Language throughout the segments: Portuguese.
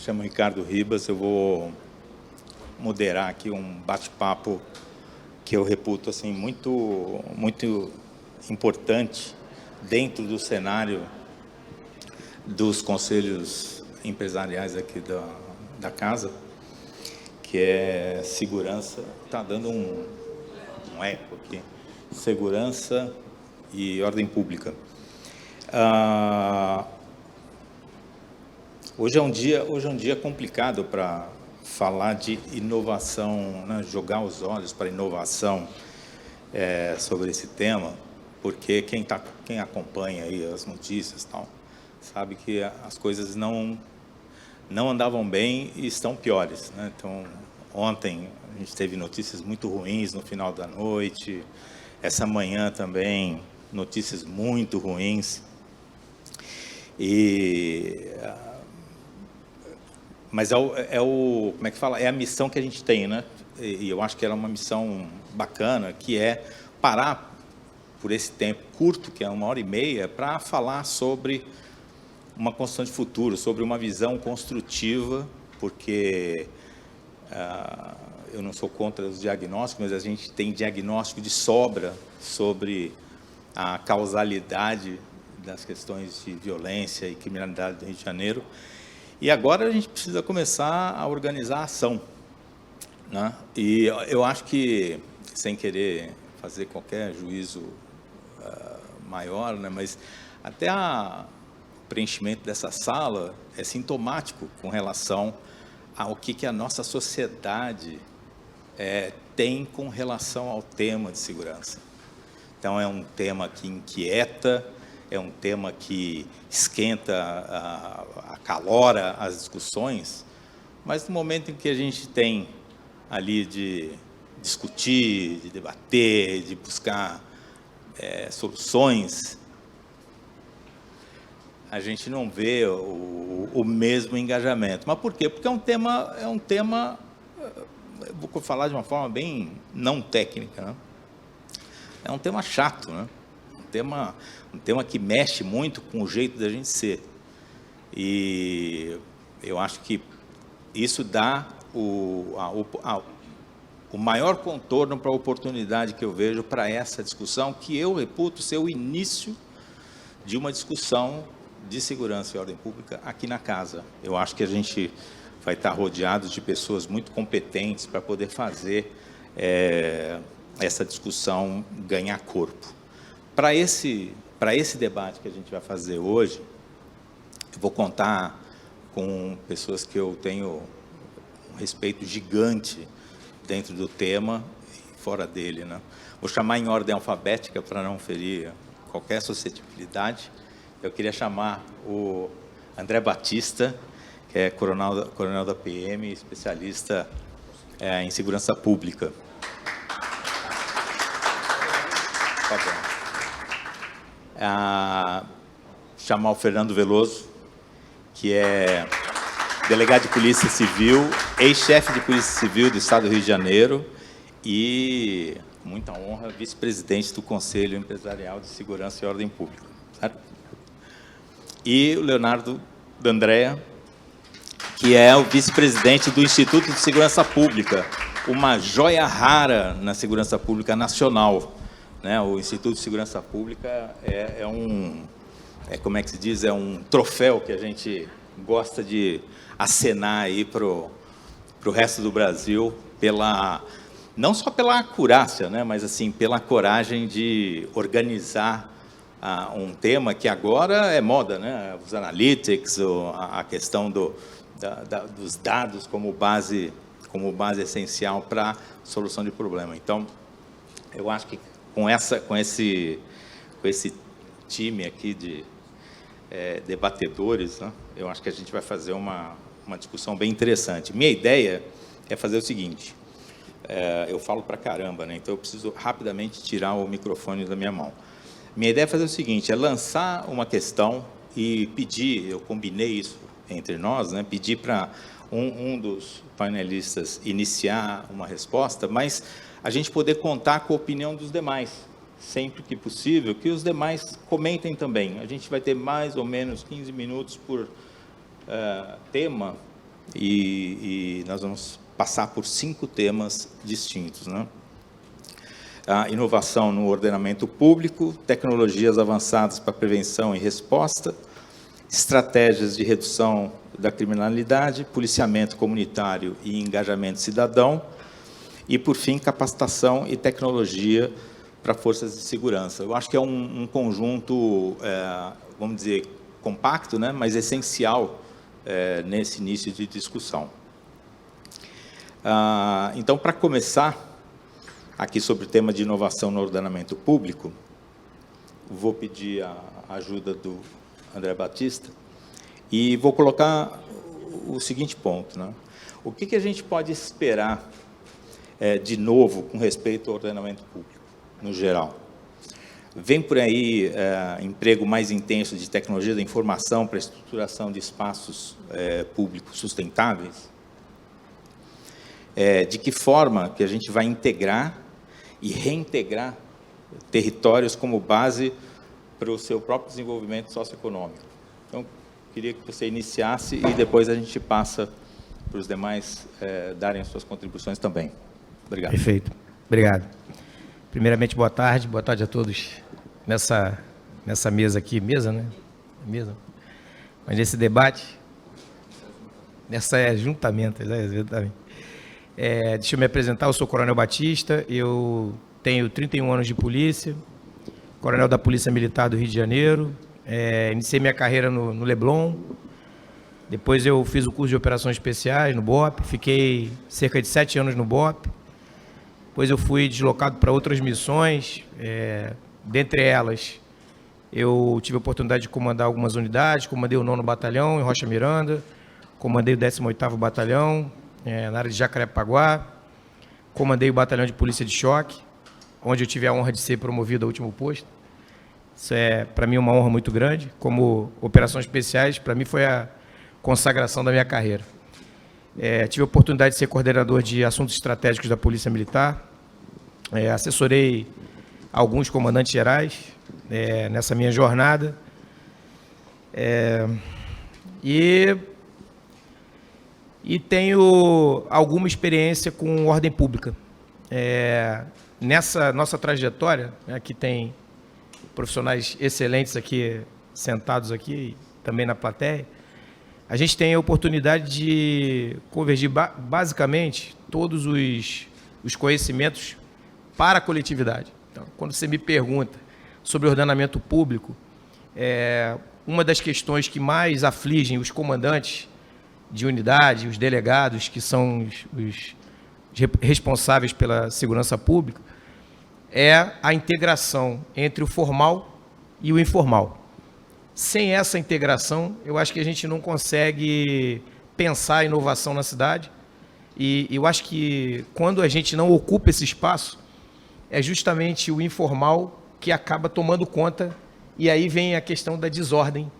chamo Ricardo Ribas, eu vou moderar aqui um bate-papo que eu reputo assim, muito importante dentro do cenário dos conselhos empresariais aqui da casa, que é segurança. Está dando um eco aqui. Segurança e ordem pública. Hoje é um dia complicado para falar de inovação, né? Jogar os olhos para a inovação sobre esse tema, porque quem acompanha aí as notícias, tal, sabe que as coisas não andavam bem e estão piores, né? Então, ontem a gente teve notícias muito ruins no final da noite, essa manhã também notícias muito ruins. Mas como é que fala? É a missão que a gente tem, né? E eu acho que ela é uma missão bacana, que é parar por esse tempo curto, que é 1h30, para falar sobre uma construção de futuro, sobre uma visão construtiva, porque eu não sou contra os diagnósticos, mas a gente tem diagnóstico de sobra sobre a causalidade das questões de violência e criminalidade do Rio de Janeiro. E agora a gente precisa começar a organizar a ação, né? E eu acho que, sem querer fazer qualquer juízo maior, né, mas até o preenchimento dessa sala é sintomático com relação ao que a nossa sociedade tem com relação ao tema de segurança. Então, é um tema que inquieta, é um tema que esquenta, acalora as discussões, mas no momento em que a gente tem ali de discutir, de debater, de buscar soluções, a gente não vê o mesmo engajamento. Mas por quê? Porque é um tema, eu vou falar de uma forma bem não técnica, né? É um tema chato, né? Um tema que mexe muito com o jeito da gente ser. E eu acho que isso dá o maior contorno para a oportunidade que eu vejo para essa discussão, que eu reputo ser o início de uma discussão de segurança e ordem pública aqui na casa. Eu acho que a gente vai estar rodeado de pessoas muito competentes para poder fazer essa discussão ganhar corpo. Para esse debate que a gente vai fazer hoje, eu vou contar com pessoas que eu tenho um respeito gigante dentro do tema e fora dele, né? Vou chamar em ordem alfabética para não ferir qualquer suscetibilidade. Eu queria chamar o André Batista, que é coronel da PM, especialista em segurança pública. Tá bom. Chamar o Fernando Veloso, que é delegado de Polícia Civil, ex-chefe de Polícia Civil do Estado do Rio de Janeiro e, com muita honra, vice-presidente do Conselho Empresarial de Segurança e Ordem Pública. Certo? E o Leonardo D'Andrea, que é o vice-presidente do Instituto de Segurança Pública, uma joia rara na segurança pública nacional, né? O Instituto de Segurança Pública como é que se diz, é um troféu que a gente gosta de acenar aí para o resto do Brasil, não só pela acurácia, né, mas assim, pela coragem de organizar um tema que agora é moda, né? Os analytics, a questão dos dados como base essencial para a solução de problema. Então, eu acho que com esse time aqui de debatedores, né, eu acho que a gente vai fazer uma discussão bem interessante. Minha ideia é fazer o seguinte, eu falo pra caramba, né, então eu preciso rapidamente tirar o microfone da minha mão. Minha ideia é fazer o seguinte, é lançar uma questão e pedir, eu combinei isso entre nós, né, pedir para um dos painelistas iniciar uma resposta, mas a gente poder contar com a opinião dos demais, sempre que possível, que os demais comentem também. A gente vai ter mais ou menos 15 minutos por tema, e nós vamos passar por 5 temas distintos, né? A inovação no ordenamento público, tecnologias avançadas para prevenção e resposta, estratégias de redução da criminalidade, policiamento comunitário e engajamento cidadão, e, por fim, capacitação e tecnologia para forças de segurança. Eu acho que é um conjunto, vamos dizer, compacto, né, mas essencial nesse início de discussão. Então, para começar, aqui sobre o tema de inovação no ordenamento público, vou pedir a ajuda do André Batista e vou colocar o seguinte ponto, né? O que a gente pode esperar de novo com respeito ao ordenamento público, no geral? Vem por aí emprego mais intenso de tecnologia da informação para a estruturação de espaços públicos sustentáveis? De que forma que a gente vai integrar e reintegrar territórios como base para o seu próprio desenvolvimento socioeconômico? Então, queria que você iniciasse e depois a gente passa para os demais darem as suas contribuições também. Obrigado. Perfeito. Obrigado. Primeiramente, boa tarde a todos nessa mesa aqui, mesa, né? Mesa. Mas nesse debate, nessa juntamento, exatamente. Deixa eu me apresentar, eu sou o Coronel Batista, eu tenho 31 anos de polícia, coronel da Polícia Militar do Rio de Janeiro, iniciei minha carreira no Leblon, depois eu fiz o curso de Operações Especiais no BOP, fiquei cerca de 7 anos no BOP, depois eu fui deslocado para outras missões, dentre elas eu tive a oportunidade de comandar algumas unidades, comandei o 9º Batalhão em Rocha Miranda, comandei o 18º Batalhão, na área de Jacarepaguá, comandei o Batalhão de Polícia de Choque, onde eu tive a honra de ser promovido ao último posto. Isso é, para mim, uma honra muito grande. Como Operações Especiais, para mim, foi a consagração da minha carreira. Tive a oportunidade de ser coordenador de assuntos estratégicos da Polícia Militar, assessorei alguns comandantes gerais nessa minha jornada, e tenho alguma experiência com ordem pública. Nessa nossa trajetória, aqui tem profissionais excelentes aqui, sentados aqui, também na plateia, a gente tem a oportunidade de convergir basicamente todos os conhecimentos para a coletividade. Então, quando você me pergunta sobre ordenamento público, uma das questões que mais afligem os comandantes de unidade, os delegados, que são os responsáveis pela segurança pública, é a integração entre o formal e o informal. Sem essa integração, eu acho que a gente não consegue pensar a inovação na cidade, e eu acho que quando a gente não ocupa esse espaço, é justamente o informal que acaba tomando conta, e aí vem a questão da desordem,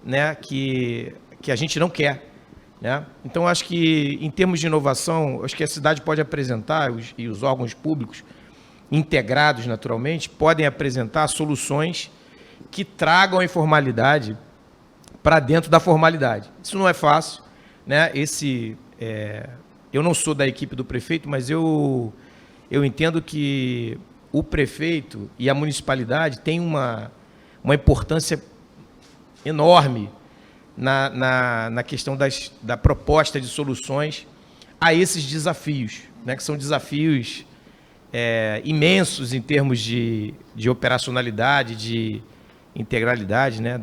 né, que a gente não quer. Né? Então, acho que, em termos de inovação, acho que a cidade pode apresentar, e os órgãos públicos, integrados naturalmente, podem apresentar soluções que tragam a informalidade para dentro da formalidade. Isso não é fácil, né? Eu não sou da equipe do prefeito, mas eu entendo que o prefeito e a municipalidade têm uma importância enorme na questão da proposta de soluções a esses desafios, né, que são desafios imensos em termos de operacionalidade, de integralidade, né,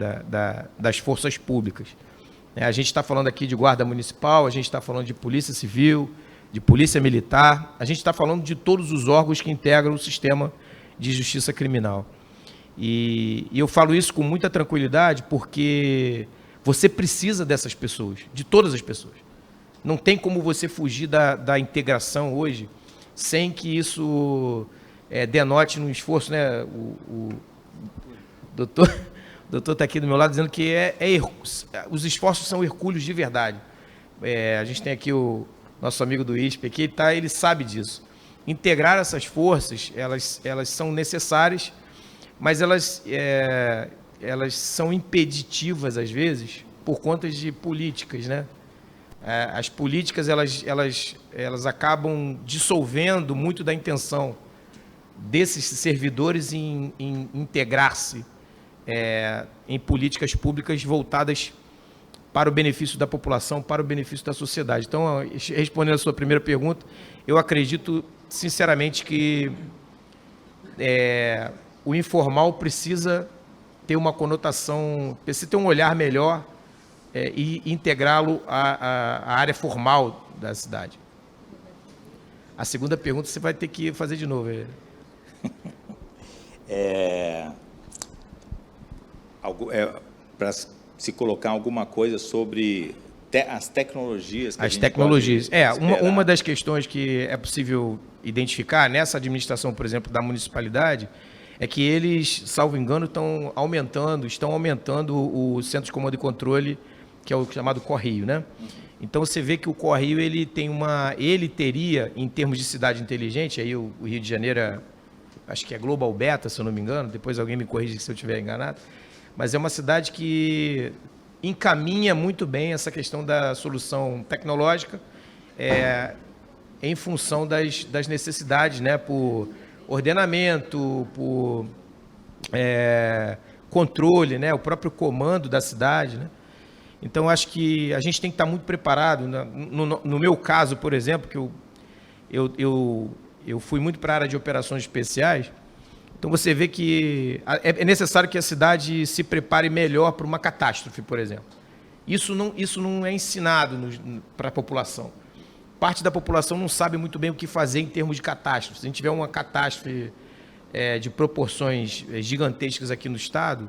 das forças públicas. A gente está falando aqui de guarda municipal, a gente está falando de polícia civil, de polícia militar, a gente está falando de todos os órgãos que integram o sistema de justiça criminal. E eu falo isso com muita tranquilidade porque você precisa dessas pessoas, de todas as pessoas. Não tem como você fugir da integração hoje sem que isso denote no esforço, né? O doutor está aqui do meu lado dizendo que os esforços são hercúleos de verdade. A gente tem aqui o nosso amigo do ISP aqui, ele sabe disso. Integrar essas forças, elas são necessárias, mas elas são impeditivas, às vezes, por conta de políticas, né? As políticas elas acabam dissolvendo muito da intenção desses servidores em integrar-se em políticas públicas voltadas para o benefício da população, para o benefício da sociedade. Então, respondendo a sua primeira pergunta, eu acredito sinceramente que o informal precisa ter uma conotação, precisa ter um olhar melhor e integrá-lo à área formal da cidade. A segunda pergunta você vai ter que fazer de novo. Para se colocar alguma coisa sobre as tecnologias. As tecnologias. Uma das questões que é possível identificar nessa administração, por exemplo, da municipalidade, é que eles, salvo engano, estão aumentando o centro de comando e controle, que é o chamado Correio, né? Então você vê que o Correio ele teria, em termos de cidade inteligente, aí o Rio de Janeiro, acho que é Global Beta, se eu não me engano, depois alguém me corrige se eu estiver enganado, mas é uma cidade que encaminha muito bem essa questão da solução tecnológica em função das necessidades, né? Por ordenamento, por controle, né? O próprio comando da cidade, né? Então, acho que a gente tem que estar muito preparado. No meu caso, por exemplo, que eu fui muito para a área de operações especiais, então você vê que é necessário que a cidade se prepare melhor para uma catástrofe, por exemplo. Isso não é ensinado para a população. Parte da população não sabe muito bem o que fazer em termos de catástrofe. Se a gente tiver uma catástrofe de proporções gigantescas aqui no estado,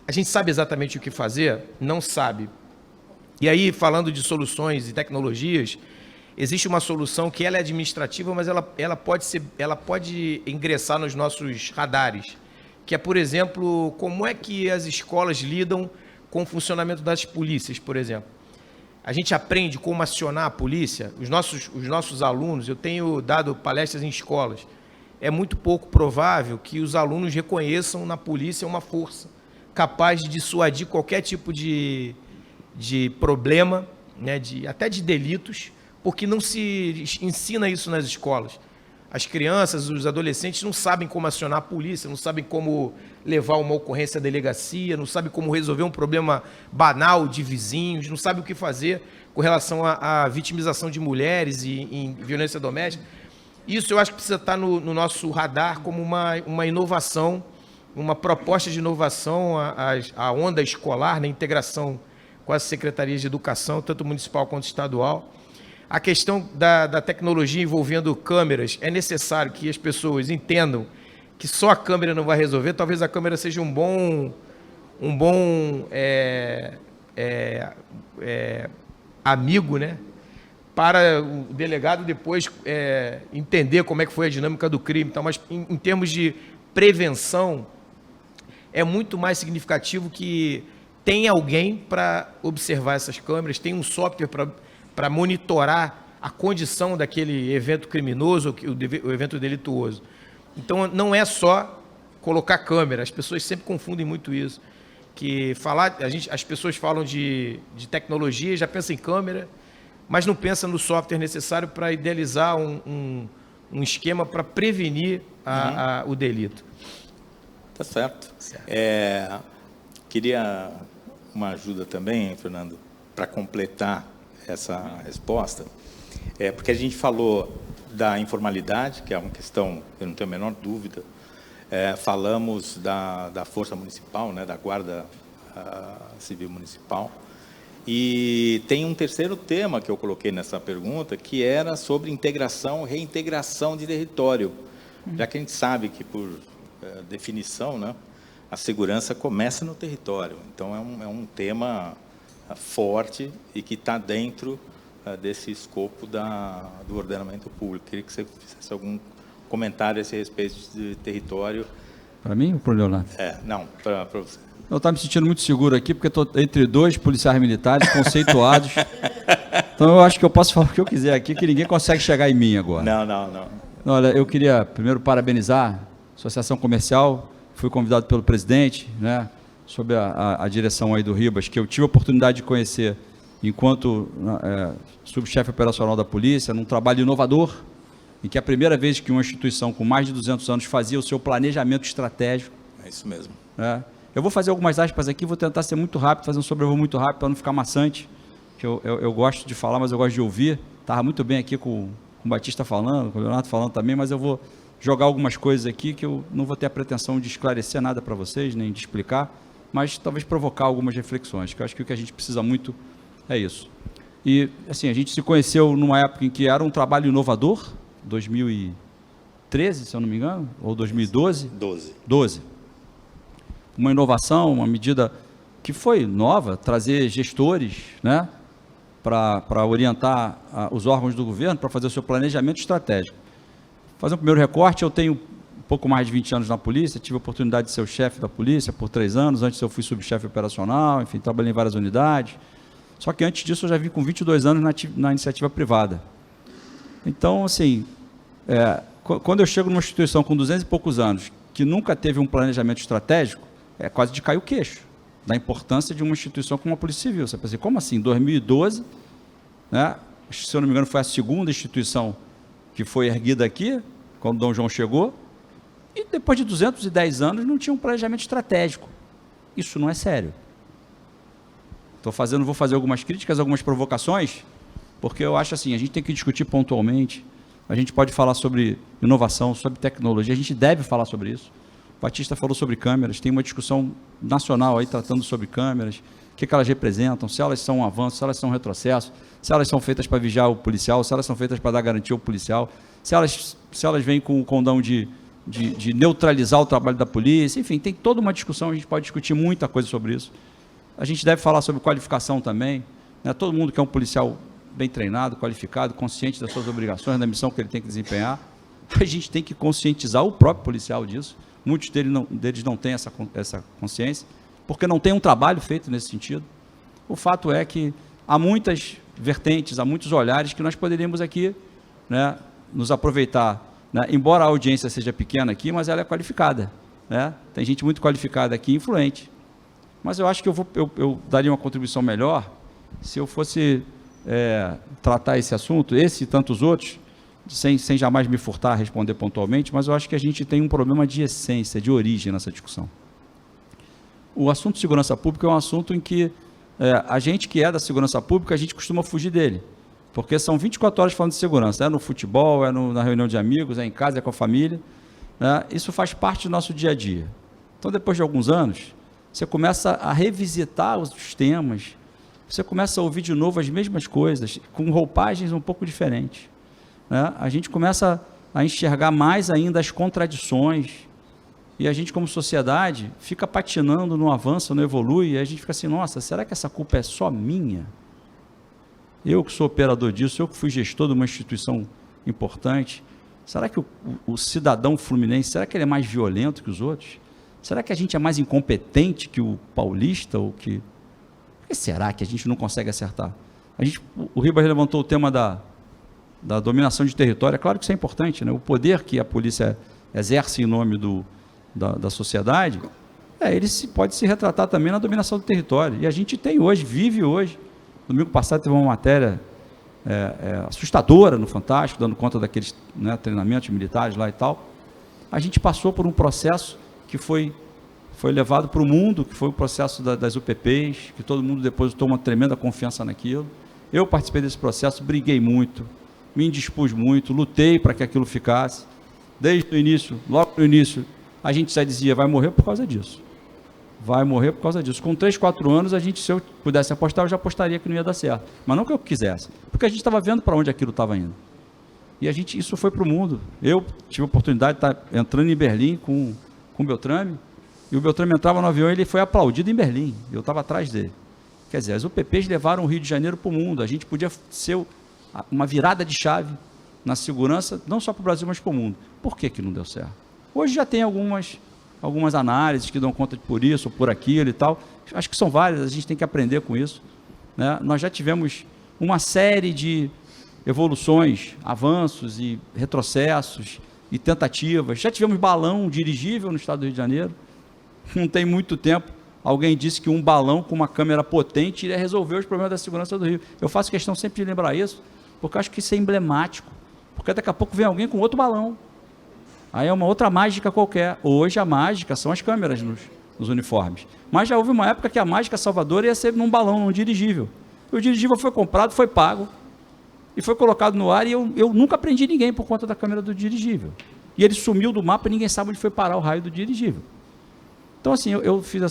a gente sabe exatamente o que fazer? Não sabe. E aí, falando de soluções e tecnologias, existe uma solução que ela é administrativa, mas ela pode ingressar nos nossos radares, que é, por exemplo, como é que as escolas lidam com o funcionamento das polícias, por exemplo. A gente aprende como acionar a polícia. Os nossos alunos, eu tenho dado palestras em escolas, é muito pouco provável que os alunos reconheçam na polícia uma força capaz de dissuadir qualquer tipo de problema, né, até de delitos, porque não se ensina isso nas escolas. As crianças, os adolescentes não sabem como acionar a polícia, não sabem como levar uma ocorrência à delegacia, não sabem como resolver um problema banal de vizinhos, não sabem o que fazer com relação à vitimização de mulheres e em violência doméstica. Isso eu acho que precisa estar no nosso radar como uma inovação, uma proposta de inovação à onda escolar, na integração com as secretarias de educação, tanto municipal quanto estadual. A questão da tecnologia envolvendo câmeras, é necessário que as pessoas entendam que só a câmera não vai resolver. Talvez a câmera seja um bom amigo, né, para o delegado depois entender como é que foi a dinâmica do crime. Então, mas em termos de prevenção, é muito mais significativo que tem alguém para observar essas câmeras, tem um software para monitorar a condição daquele evento criminoso, o evento delituoso. Então, não é só colocar câmera, as pessoas sempre confundem muito isso. As pessoas falam de tecnologia, já pensam em câmera, mas não pensam no software necessário para idealizar um esquema para prevenir o delito. Tá certo. Queria uma ajuda também, Fernando, para completar essa resposta, porque a gente falou da informalidade, que é uma questão, eu não tenho a menor dúvida, falamos da Força Municipal, né, da Guarda Civil Municipal, e tem um terceiro tema que eu coloquei nessa pergunta, que era sobre integração, reintegração de território, já que a gente sabe que, por definição, né, a segurança começa no território. Então, é um tema forte e que está dentro desse escopo do ordenamento público. Queria que você fizesse algum comentário a esse respeito de território. Para mim ou para o Leonardo? Não, para você. Eu estou me sentindo muito seguro aqui, porque estou entre dois policiais militares conceituados. Então, eu acho que eu posso falar o que eu quiser aqui, que ninguém consegue chegar em mim agora. Não. Olha, eu queria primeiro parabenizar a Associação Comercial. Fui convidado pelo presidente, né, sob a direção aí do Ribas, que eu tive a oportunidade de conhecer enquanto subchefe operacional da polícia, num trabalho inovador, em que é a primeira vez que uma instituição com mais de 200 anos fazia o seu planejamento estratégico. É isso mesmo. Eu vou fazer algumas aspas aqui, vou tentar ser muito rápido, fazer um sobrevoo muito rápido para não ficar maçante, que eu gosto de falar, mas eu gosto de ouvir. Estava muito bem aqui com o Batista falando, com o Leonardo falando também, mas eu vou jogar algumas coisas aqui que eu não vou ter a pretensão de esclarecer nada para vocês, nem de explicar, mas talvez provocar algumas reflexões, que eu acho que o que a gente precisa muito é isso. E, assim, a gente se conheceu numa época em que era um trabalho inovador, 2013, se eu não me engano, ou 2012? 12. Uma inovação, uma medida que foi nova, trazer gestores, né, para orientar os órgãos do governo, para fazer o seu planejamento estratégico. Fazer um primeiro recorte, eu tenho um pouco mais de 20 anos na polícia, tive a oportunidade de ser o chefe da polícia por 3 anos, antes eu fui subchefe operacional, enfim, trabalhei em várias unidades. Só que antes disso eu já vim com 22 anos na iniciativa privada. Então, assim, quando eu chego numa instituição com 200 e poucos anos, que nunca teve um planejamento estratégico, é quase de cair o queixo da importância de uma instituição como a Polícia Civil. Você pensa assim, como assim? 2012, né, se eu não me engano, foi a segunda instituição que foi erguida aqui, quando Dom João chegou, e depois de 210 anos não tinha um planejamento estratégico. Isso não é sério. Vou fazer algumas críticas, algumas provocações, porque eu acho assim, a gente tem que discutir pontualmente, a gente pode falar sobre inovação, sobre tecnologia, a gente deve falar sobre isso. O Batista falou sobre câmeras, tem uma discussão nacional aí tratando sobre câmeras, o que elas representam, se elas são um avanço, se elas são um retrocesso, se elas são feitas para vigiar o policial, se elas são feitas para dar garantia ao policial, se elas vêm com o condão de neutralizar o trabalho da polícia, enfim, tem toda uma discussão, a gente pode discutir muita coisa sobre isso. A gente deve falar sobre qualificação também, né? Todo mundo que é um policial bem treinado, qualificado, consciente das suas obrigações, da missão que ele tem que desempenhar, a gente tem que conscientizar o próprio policial disso. Muitos deles não têm essa consciência, porque não tem um trabalho feito nesse sentido. O fato é que há muitas vertentes, há muitos olhares que nós poderíamos aqui, né, nos aproveitar, né? Embora a audiência seja pequena aqui, mas ela é qualificada, né? Tem gente muito qualificada aqui, influente. Mas eu acho que eu daria uma contribuição melhor se eu fosse tratar esse assunto, esse e tantos outros, sem jamais me furtar a responder pontualmente, mas eu acho que a gente tem um problema de essência, de origem nessa discussão. O assunto de segurança pública é um assunto em que a gente que é da segurança pública, a gente costuma fugir dele, porque são 24 horas falando de segurança, é no futebol, na reunião de amigos, é em casa, é com a família, né? Isso faz parte do nosso dia a dia. Então, depois de alguns anos, você começa a revisitar os temas, você começa a ouvir de novo as mesmas coisas, com roupagens um pouco diferentes, né? A gente começa a enxergar mais ainda as contradições, e a gente, como sociedade, fica patinando, não avança, não evolui, e a gente fica assim, nossa, será que essa culpa é só minha? Eu que sou operador disso, eu que fui gestor de uma instituição importante, será que o cidadão fluminense, será que ele é mais violento que os outros? Será que a gente é mais incompetente que o paulista? Ou que... Por que será que a gente não consegue acertar? O Ribas levantou o tema da dominação de território. É claro que isso é importante, né? O poder que a polícia exerce em nome da sociedade, ele pode se retratar também na dominação do território. E a gente tem hoje, vive hoje. Domingo passado teve uma matéria assustadora no Fantástico, dando conta daqueles, né, treinamentos militares lá e tal. A gente passou por um processo que foi levado para o mundo, que foi o processo das UPPs, que todo mundo depositou uma tremenda confiança naquilo. Eu participei desse processo, briguei muito, me indispus muito, lutei para que aquilo ficasse. Desde o início, logo no início, a gente já dizia, vai morrer por causa disso. Vai morrer por causa disso. Com 3, 4 anos, se eu pudesse apostar, eu já apostaria que não ia dar certo. Mas não que eu quisesse, porque a gente estava vendo para onde aquilo estava indo. E isso foi para o mundo. Eu tive a oportunidade de estar entrando em Berlim com o Beltrame, e o Beltrame entrava no avião e ele foi aplaudido em Berlim, eu estava atrás dele. Quer dizer, as UPPs levaram o Rio de Janeiro para o mundo, a gente podia ser uma virada de chave na segurança, não só para o Brasil, mas para o mundo. Por que não deu certo? Hoje já tem algumas análises que dão conta de por isso, ou por aquilo e tal, acho que são várias, a gente tem que aprender com isso, né? Nós já tivemos uma série de evoluções, avanços e retrocessos, e tentativas, já tivemos balão dirigível no estado do Rio de Janeiro, não tem muito tempo, alguém disse que um balão com uma câmera potente iria resolver os problemas da segurança do Rio. Eu faço questão sempre de lembrar isso, porque eu acho que isso é emblemático. Porque daqui a pouco vem alguém com outro balão. Aí é uma outra mágica qualquer. Hoje a mágica são as câmeras nos uniformes. Mas já houve uma época que a mágica salvadora ia ser num balão, num dirigível. O dirigível foi comprado, foi pago e foi colocado no ar, e eu nunca prendi ninguém por conta da câmera do dirigível. E ele sumiu do mapa e ninguém sabe onde foi parar o raio do dirigível. Então, assim, eu fiz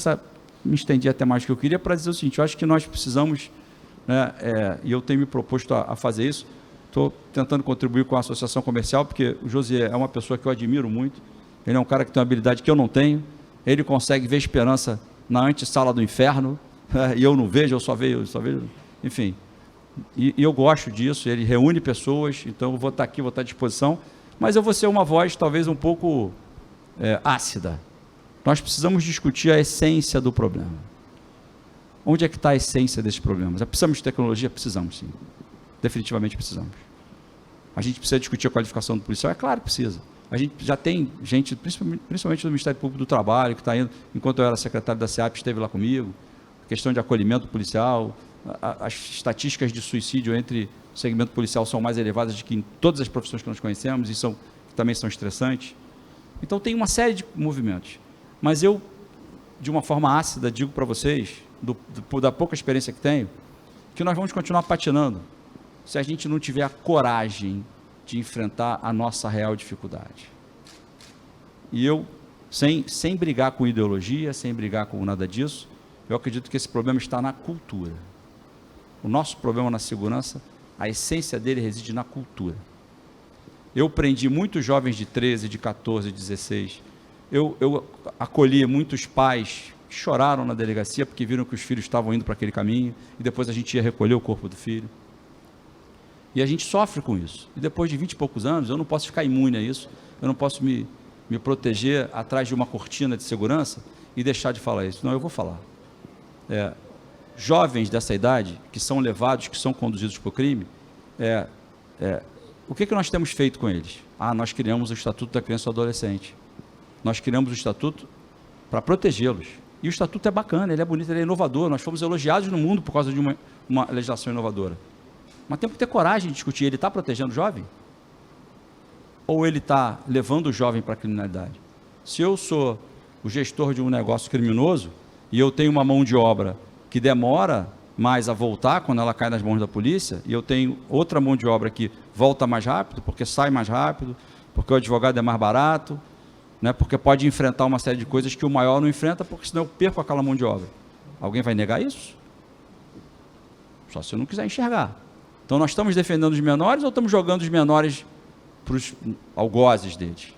me estendi até mais do que eu queria para dizer o seguinte: eu acho que nós precisamos, né, e eu tenho me proposto a fazer isso. Estou tentando contribuir com a associação comercial, porque o Josié é uma pessoa que eu admiro muito. Ele é um cara que tem uma habilidade que eu não tenho. Ele consegue ver esperança na antessala do inferno, e eu não vejo, eu só vejo, enfim. E eu gosto disso. Ele reúne pessoas, então eu vou estar aqui, vou estar à disposição, mas eu vou ser uma voz talvez um pouco ácida. Nós precisamos discutir a essência do problema. Onde é que está a essência desses problemas? Precisamos de tecnologia? Precisamos, sim. Definitivamente precisamos. A gente precisa discutir a qualificação do policial? É claro que precisa. A gente já tem gente, principalmente do Ministério Público do Trabalho, que está indo, enquanto eu era secretário da SEAP, esteve lá comigo, questão de acolhimento policial, as estatísticas de suicídio entre o segmento policial são mais elevadas do que em todas as profissões que nós conhecemos, e também são estressantes. Então tem uma série de movimentos. Mas eu, de uma forma ácida, digo para vocês, da pouca experiência que tenho, que nós vamos continuar patinando se a gente não tiver a coragem de enfrentar a nossa real dificuldade. E eu, sem brigar com ideologia, sem brigar com nada disso, eu acredito que esse problema está na cultura. O nosso problema na segurança, a essência dele reside na cultura. Eu prendi muitos jovens de 13, de 14, de 16. Eu acolhi muitos pais que choraram na delegacia porque viram que os filhos estavam indo para aquele caminho, e depois a gente ia recolher o corpo do filho. E a gente sofre com isso. E depois de 20 e poucos anos, eu não posso ficar imune a isso, eu não posso me proteger atrás de uma cortina de segurança e deixar de falar isso. Não, eu vou falar. Jovens dessa idade, que são levados, que são conduzidos por crime, o que nós temos feito com eles? Nós criamos o Estatuto da Criança e do Adolescente. Nós criamos o Estatuto para protegê-los. E o Estatuto é bacana, ele é bonito, ele é inovador. Nós fomos elogiados no mundo por causa de uma legislação inovadora. Mas temos que ter coragem de discutir. Ele está protegendo o jovem? Ou ele está levando o jovem para a criminalidade? Se eu sou o gestor de um negócio criminoso e eu tenho uma mão de obra que demora mais a voltar quando ela cai nas mãos da polícia, e eu tenho outra mão de obra que volta mais rápido, porque sai mais rápido, porque o advogado é mais barato, né, porque pode enfrentar uma série de coisas que o maior não enfrenta, porque senão eu perco aquela mão de obra. Alguém vai negar isso? Só se eu não quiser enxergar. Então nós estamos defendendo os menores ou estamos jogando os menores para os algozes deles?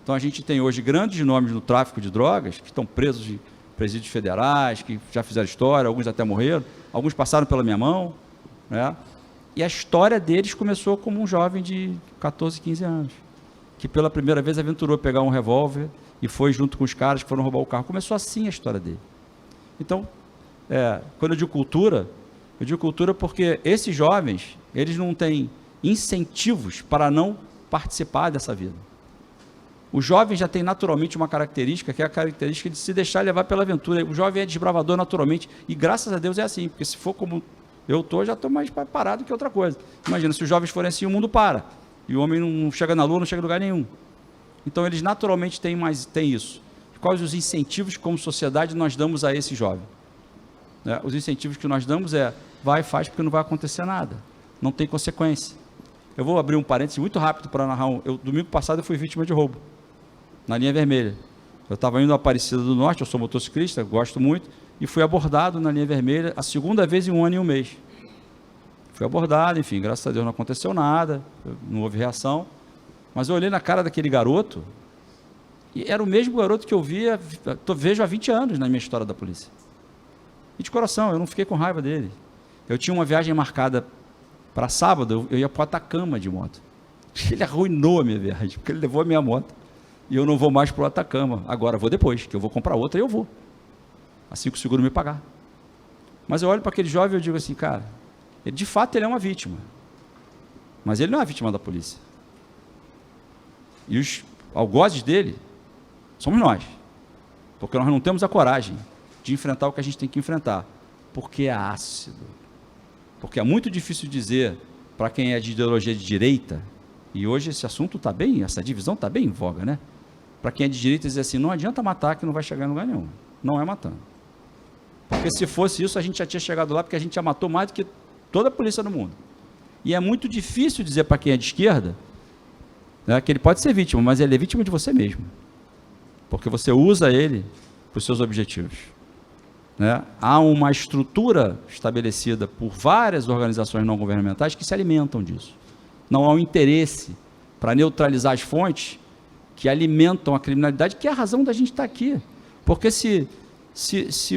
Então a gente tem hoje grandes nomes no tráfico de drogas, que estão presos em presídios federais, que já fizeram história, alguns até morreram, alguns passaram pela minha mão, né? E a história deles começou como um jovem de 14, 15 anos, que pela primeira vez aventurou pegar um revólver e foi junto com os caras que foram roubar o carro. Começou assim a história dele. Então, quando eu digo cultura porque esses jovens, eles não têm incentivos para não participar dessa vida. O jovem já tem naturalmente uma característica, que é a característica de se deixar levar pela aventura. O jovem é desbravador naturalmente, e graças a Deus é assim, porque se for como eu estou, já estou mais parado que outra coisa. Imagina, se os jovens forem assim, o mundo para, e o homem não chega na lua, não chega em lugar nenhum. Então eles naturalmente têm isso. Quais os incentivos que como sociedade nós damos a esse jovem? Os incentivos que nós damos vai e faz, porque não vai acontecer nada, não tem consequência. Eu vou abrir um parênteses muito rápido para narrar. Domingo passado eu fui vítima de roubo, na linha vermelha. Eu estava indo a Aparecida do Norte, eu sou motociclista, gosto muito, e fui abordado na linha vermelha a segunda vez em 1 ano e 1 mês. Fui abordado, enfim, graças a Deus não aconteceu nada, não houve reação, mas eu olhei na cara daquele garoto, e era o mesmo garoto que eu vejo há 20 anos na minha história da polícia. E de coração, eu não fiquei com raiva dele. Eu tinha uma viagem marcada para sábado, eu ia para o Atacama de moto. Ele arruinou a minha viagem, porque ele levou a minha moto. E eu não vou mais para o Atacama. Agora vou depois, que eu vou comprar outra e eu vou. Assim que o seguro me pagar. Mas eu olho para aquele jovem e eu digo assim, cara, de fato ele é uma vítima. Mas ele não é a vítima da polícia. E os algozes dele somos nós. Porque nós não temos a coragem de enfrentar o que a gente tem que enfrentar, porque é ácido. Porque é muito difícil dizer para quem é de ideologia de direita, e hoje esse assunto está bem, essa divisão está bem em voga, né? Para quem é de direita dizer assim, não adianta matar que não vai chegar em lugar nenhum. Não é matando. Porque se fosse isso, a gente já tinha chegado lá, porque a gente já matou mais do que toda a polícia do mundo. E é muito difícil dizer para quem é de esquerda, né, que ele pode ser vítima, mas ele é vítima de você mesmo. Porque você usa ele para os seus objetivos. Né? Há uma estrutura estabelecida por várias organizações não governamentais que se alimentam disso. Não há um interesse para neutralizar as fontes que alimentam a criminalidade, que é a razão da gente estar aqui. Porque se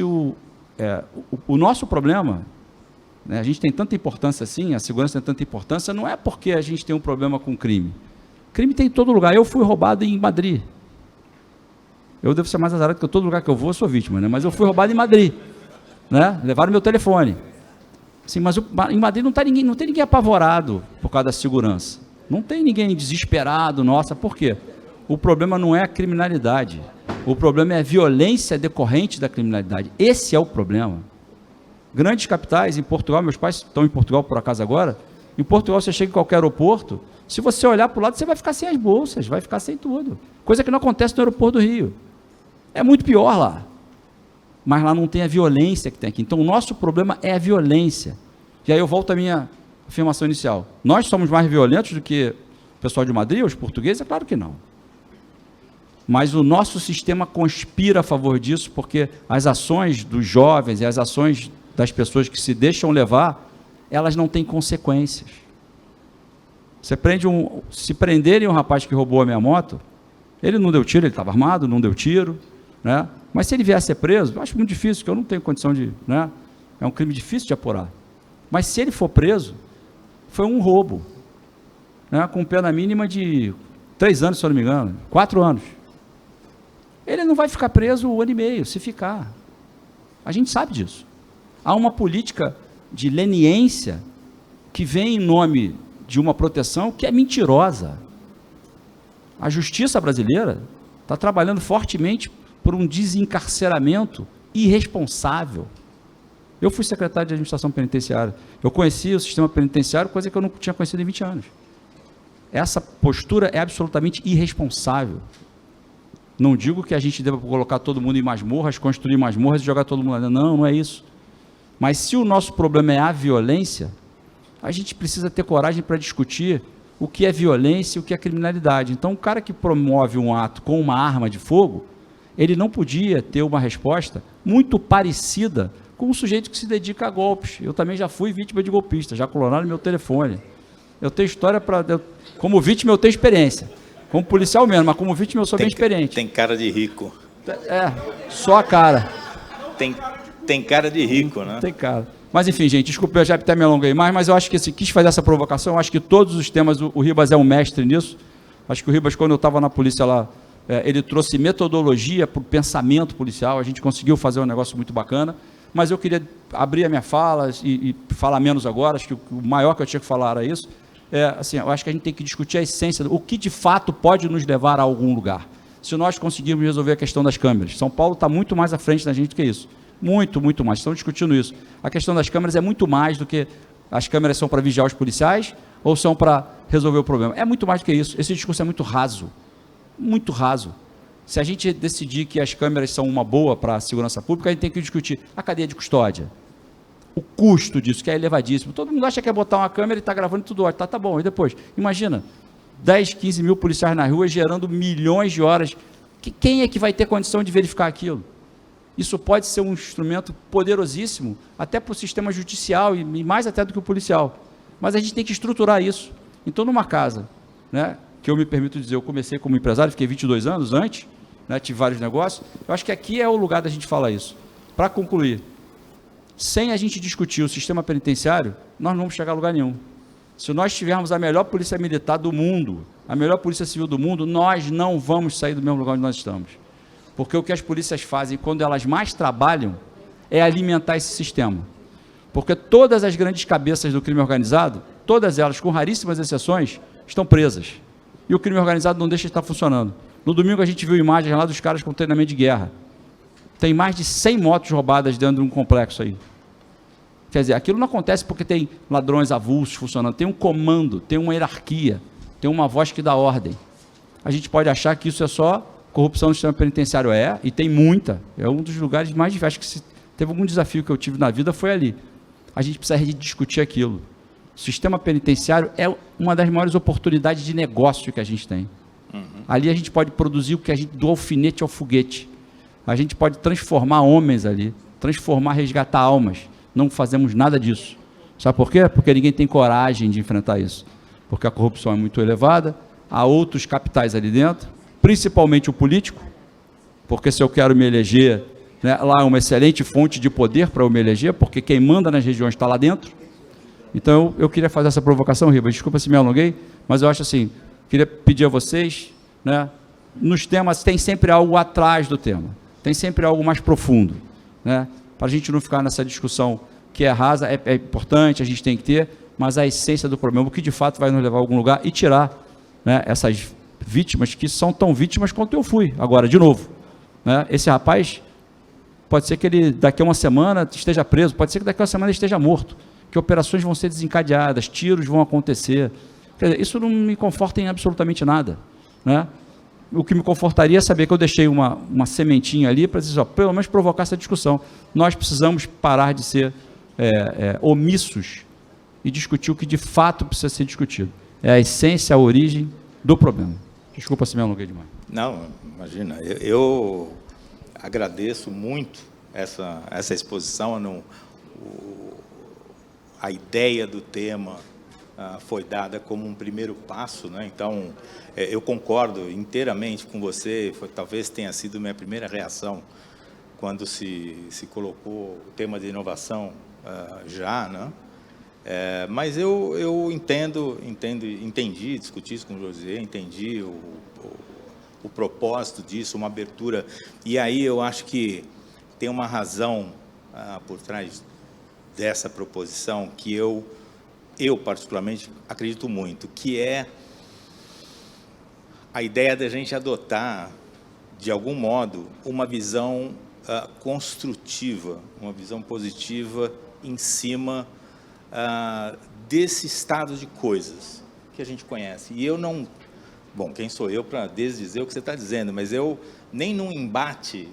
o nosso problema, né, a gente tem tanta importância assim, a segurança tem tanta importância, não é porque a gente tem um problema com crime. Crime tem em todo lugar. Eu fui roubado em Madrid. Eu devo ser mais azarado, porque todo lugar que eu vou eu sou vítima, né? Mas eu fui roubado em Madrid, né? Levaram meu telefone. Assim, mas em Madrid não tem ninguém apavorado por causa da segurança. Não tem ninguém desesperado, nossa, por quê? O problema não é a criminalidade. O problema é a violência decorrente da criminalidade. Esse é o problema. Grandes capitais, em Portugal, meus pais estão em Portugal por acaso agora, em Portugal você chega em qualquer aeroporto, se você olhar para o lado, você vai ficar sem as bolsas, vai ficar sem tudo. Coisa que não acontece no aeroporto do Rio. É muito pior lá. Mas lá não tem a violência que tem aqui. Então, o nosso problema é a violência. E aí eu volto à minha afirmação inicial. Nós somos mais violentos do que o pessoal de Madrid, os portugueses? É claro que não. Mas o nosso sistema conspira a favor disso, porque as ações dos jovens e as ações das pessoas que se deixam levar, elas não têm consequências. Se prenderem um rapaz que roubou a minha moto, ele não deu tiro, ele estava armado, não deu tiro, né? Mas se ele vier a ser preso, eu acho muito difícil, porque eu não tenho condição de, né? É um crime difícil de apurar. Mas se ele for preso, foi um roubo, né? Com pena mínima de 3 anos, se eu não me engano, 4 anos. Ele não vai ficar preso 1 ano e meio, se ficar. A gente sabe disso. Há uma política de leniência que vem em nome de uma proteção que é mentirosa. A justiça brasileira está trabalhando fortemente por um desencarceramento irresponsável. Eu fui secretário de administração penitenciária. Eu conhecia o sistema penitenciário, coisa que eu não tinha conhecido em 20 anos. Essa postura é absolutamente irresponsável. Não digo que a gente deva colocar todo mundo em masmorras, construir masmorras e jogar todo mundo lá. Não, não é isso. Mas se o nosso problema é a violência, a gente precisa ter coragem para discutir o que é violência e o que é criminalidade. Então, o cara que promove um ato com uma arma de fogo, ele não podia ter uma resposta muito parecida com um sujeito que se dedica a golpes. Eu também já fui vítima de golpista, já clonaram meu telefone. Eu tenho história para... Como vítima eu tenho experiência. Como policial mesmo, mas como vítima eu sou bem experiente. Tem cara de rico. Só a cara. Tem cara de rico, né? Tem cara. Mas enfim, gente, desculpa, eu já até me alonguei mais, mas eu acho que quis fazer essa provocação, eu acho que todos os temas, o Ribas é um mestre nisso. Acho que o Ribas, quando eu estava na polícia lá, ele trouxe metodologia para o pensamento policial, a gente conseguiu fazer um negócio muito bacana, mas eu queria abrir a minha fala e falar menos agora, acho que o maior que eu tinha que falar era isso. Assim, eu acho que a gente tem que discutir a essência, o que de fato pode nos levar a algum lugar. Se nós conseguirmos resolver a questão das câmeras, São Paulo está muito mais à frente da gente do que isso. Muito, muito mais. Estão discutindo isso. A questão das câmeras é muito mais do que as câmeras são para vigiar os policiais ou são para resolver o problema. É muito mais do que isso. Esse discurso é muito raso. Muito raso. Se a gente decidir que as câmeras são uma boa para a segurança pública, a gente tem que discutir a cadeia de custódia. O custo disso, que é elevadíssimo. Todo mundo acha que é botar uma câmera e está gravando tudo ótimo. Tá bom. E depois? Imagina, 10, 15 mil policiais na rua gerando milhões de horas. Quem é que vai ter condição de verificar aquilo? Isso pode ser um instrumento poderosíssimo, até para o sistema judicial, e mais até do que o policial. Mas a gente tem que estruturar isso. Então, numa casa, né, que eu me permito dizer, eu comecei como empresário, fiquei 22 anos antes, né, tive vários negócios, eu acho que aqui é o lugar da gente falar isso. Para concluir, sem a gente discutir o sistema penitenciário, nós não vamos chegar a lugar nenhum. Se nós tivermos a melhor polícia militar do mundo, a melhor polícia civil do mundo, nós não vamos sair do mesmo lugar onde nós estamos. Porque o que as polícias fazem quando elas mais trabalham é alimentar esse sistema. Porque todas as grandes cabeças do crime organizado, todas elas, com raríssimas exceções, estão presas. E o crime organizado não deixa de estar funcionando. No domingo a gente viu imagens lá dos caras com treinamento de guerra. Tem mais de 100 motos roubadas dentro de um complexo aí. Quer dizer, aquilo não acontece porque tem ladrões avulsos funcionando. Tem um comando, tem uma hierarquia, tem uma voz que dá ordem. A gente pode achar que isso é só corrupção no sistema penitenciário. E tem muita. É um dos lugares mais difíceis. Acho que se teve algum desafio que eu tive na vida, foi ali. A gente precisa discutir aquilo. O sistema penitenciário é uma das maiores oportunidades de negócio que a gente tem. Ali a gente pode produzir o que a gente, do alfinete ao foguete. A gente pode transformar homens ali, resgatar almas. Não fazemos nada disso. Sabe por quê? Porque ninguém tem coragem de enfrentar isso. Porque a corrupção é muito elevada, há outros capitais ali dentro, principalmente o político, porque se eu quero me eleger, né, lá é uma excelente fonte de poder para eu me eleger, porque quem manda nas regiões está lá dentro. Então, eu queria fazer essa provocação, Ribas, desculpa se me alonguei, mas eu acho assim, queria pedir a vocês, né, nos temas tem sempre algo atrás do tema, tem sempre algo mais profundo, né, para a gente não ficar nessa discussão que é rasa, é importante, a gente tem que ter, mas a essência do problema, o que de fato vai nos levar a algum lugar e tirar, né, essas vítimas que são tão vítimas quanto eu fui, agora, de novo. Né, esse rapaz, pode ser que ele daqui a uma semana esteja preso, pode ser que daqui a uma semana ele esteja morto, que operações vão ser desencadeadas, tiros vão acontecer. Quer dizer, isso não me conforta em absolutamente nada. Né? O que me confortaria é saber que eu deixei uma sementinha ali para dizer, ó, pelo menos provocar essa discussão. Nós precisamos parar de ser omissos e discutir o que de fato precisa ser discutido. É a essência, a origem do problema. Desculpa se me alonguei demais. Não, imagina. Eu agradeço muito essa exposição. A ideia do tema foi dada como um primeiro passo, né? Então, eu concordo inteiramente com você, talvez tenha sido minha primeira reação quando se colocou o tema de inovação já, né? Mas eu entendi, discuti isso com o José, entendi o propósito disso, uma abertura, e aí eu acho que tem uma razão por trás dessa proposição que eu particularmente acredito muito, que é a ideia da gente adotar, de algum modo, uma visão construtiva, uma visão positiva em cima desse estado de coisas que a gente conhece. E eu não... Bom, quem sou eu para desdizer o que você está dizendo, mas eu, nem num embate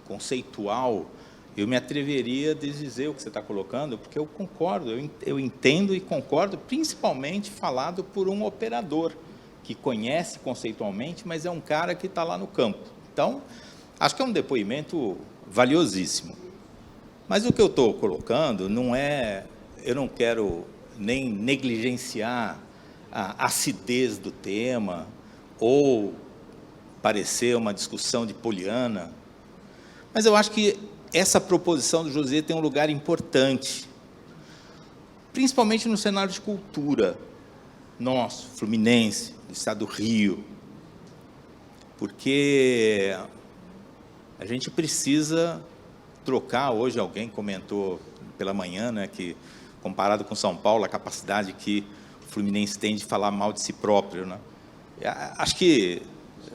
conceitual, eu me atreveria a desdizer o que você está colocando, porque eu concordo, eu entendo e concordo, principalmente falado por um operador, que conhece conceitualmente, mas é um cara que está lá no campo. Então, acho que é um depoimento valiosíssimo. Mas o que eu estou colocando não é... Eu não quero nem negligenciar a acidez do tema, ou parecer uma discussão de poliana, mas eu acho que essa proposição do José tem um lugar importante, principalmente no cenário de cultura nosso, fluminense, do estado do Rio, porque a gente precisa trocar. Hoje alguém comentou pela manhã, né, que comparado com São Paulo, a capacidade que o Fluminense tem de falar mal de si próprio, né? Acho que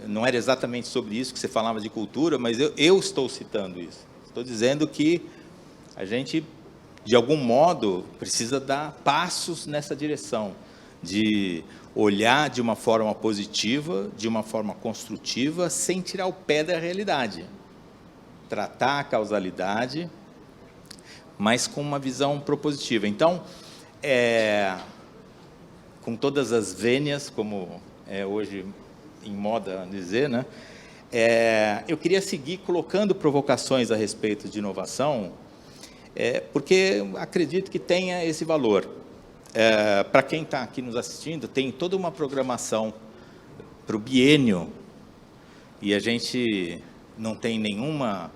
não era exatamente sobre isso que você falava de cultura, mas eu estou citando isso. Estou dizendo que a gente, de algum modo, precisa dar passos nessa direção, de olhar de uma forma positiva, de uma forma construtiva, sem tirar o pé da realidade. Tratar a causalidade, mas com uma visão propositiva. Então, com todas as vênias, como é hoje em moda dizer, né? Eu queria seguir colocando provocações a respeito de inovação, porque acredito que tenha esse valor. Para quem está aqui nos assistindo, tem toda uma programação para o biênio, e a gente não tem nenhuma,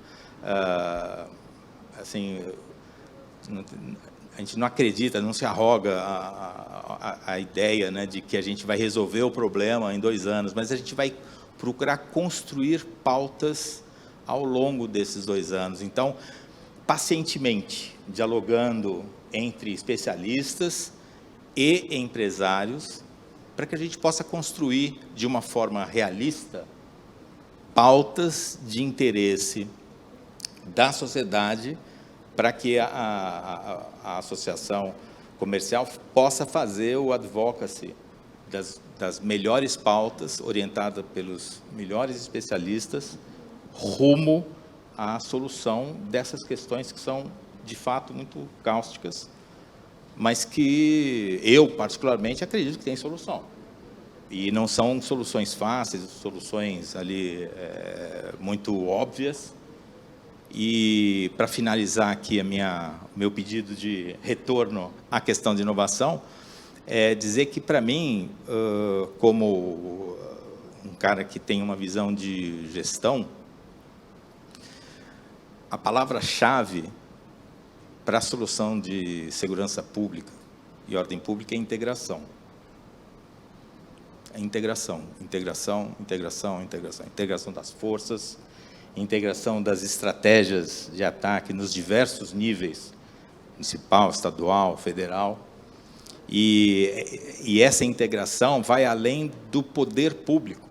assim, a gente não acredita, não se arroga a ideia, né, de que a gente vai resolver o problema em 2 anos, mas a gente vai procurar construir pautas ao longo desses 2 anos. Então, pacientemente, dialogando entre especialistas e empresários, para que a gente possa construir de uma forma realista pautas de interesse da sociedade para que a associação comercial possa fazer o advocacy das melhores pautas, orientada pelos melhores especialistas, rumo à solução dessas questões que são, de fato, muito cáusticas, mas que eu, particularmente, acredito que tem solução. E não são soluções fáceis, soluções ali muito óbvias. E, para finalizar aqui o meu pedido de retorno à questão de inovação, dizer que, para mim, como um cara que tem uma visão de gestão, a palavra-chave para a solução de segurança pública e ordem pública é integração. É integração, integração, integração, integração. Integração das forças, integração das estratégias de ataque nos diversos níveis, municipal, estadual, federal. E essa integração vai além do poder público.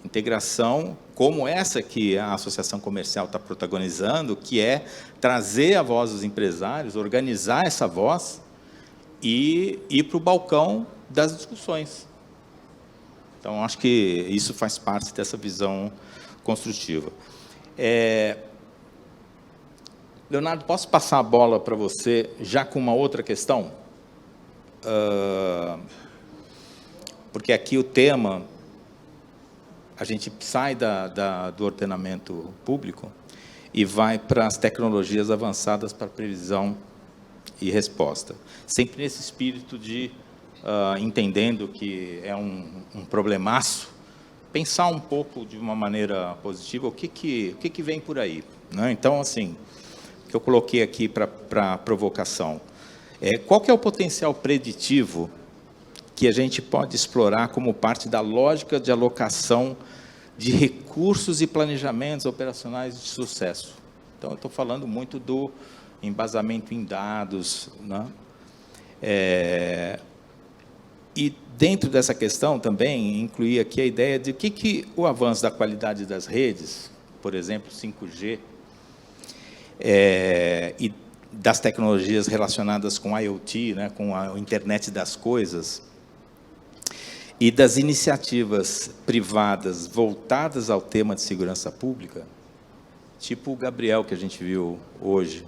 Integração como essa que a Associação Comercial está protagonizando, que é trazer a voz dos empresários, organizar essa voz e ir para o balcão das discussões. Então, acho que isso faz parte dessa visão construtiva. Leonardo, posso passar a bola para você já com uma outra questão? Porque aqui o tema, a gente sai do ordenamento público e vai para as tecnologias avançadas para previsão e resposta. Sempre nesse espírito de, entendendo que é um problemaço, pensar um pouco de uma maneira positiva o que vem por aí, né? Então, assim, o que eu coloquei aqui para provocação. Qual que é o potencial preditivo que a gente pode explorar como parte da lógica de alocação de recursos e planejamentos operacionais de sucesso? Então, eu estou falando muito do embasamento em dados, né? E dentro dessa questão também incluir aqui a ideia de que o avanço da qualidade das redes, por exemplo, 5G, e das tecnologias relacionadas com IoT, né, com a internet das coisas, e das iniciativas privadas voltadas ao tema de segurança pública, tipo o Gabriel, que a gente viu hoje,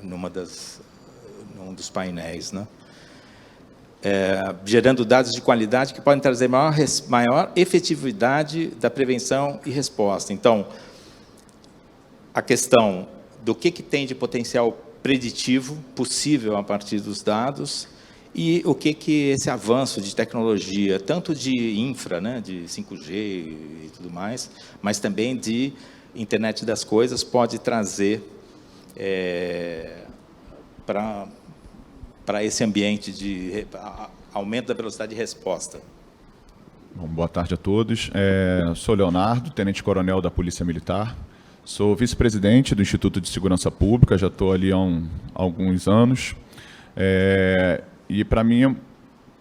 num dos painéis, né? Gerando dados de qualidade que podem trazer maior efetividade da prevenção e resposta. Então, a questão do que tem de potencial preditivo possível a partir dos dados e o que esse avanço de tecnologia, tanto de infra, né, de 5G e tudo mais, mas também de internet das coisas, pode trazer para esse ambiente de aumento da velocidade de resposta. Bom, boa tarde a todos. Sou Leonardo, tenente-coronel da Polícia Militar. Sou vice-presidente do Instituto de Segurança Pública, já estou ali há alguns anos. E, para mim,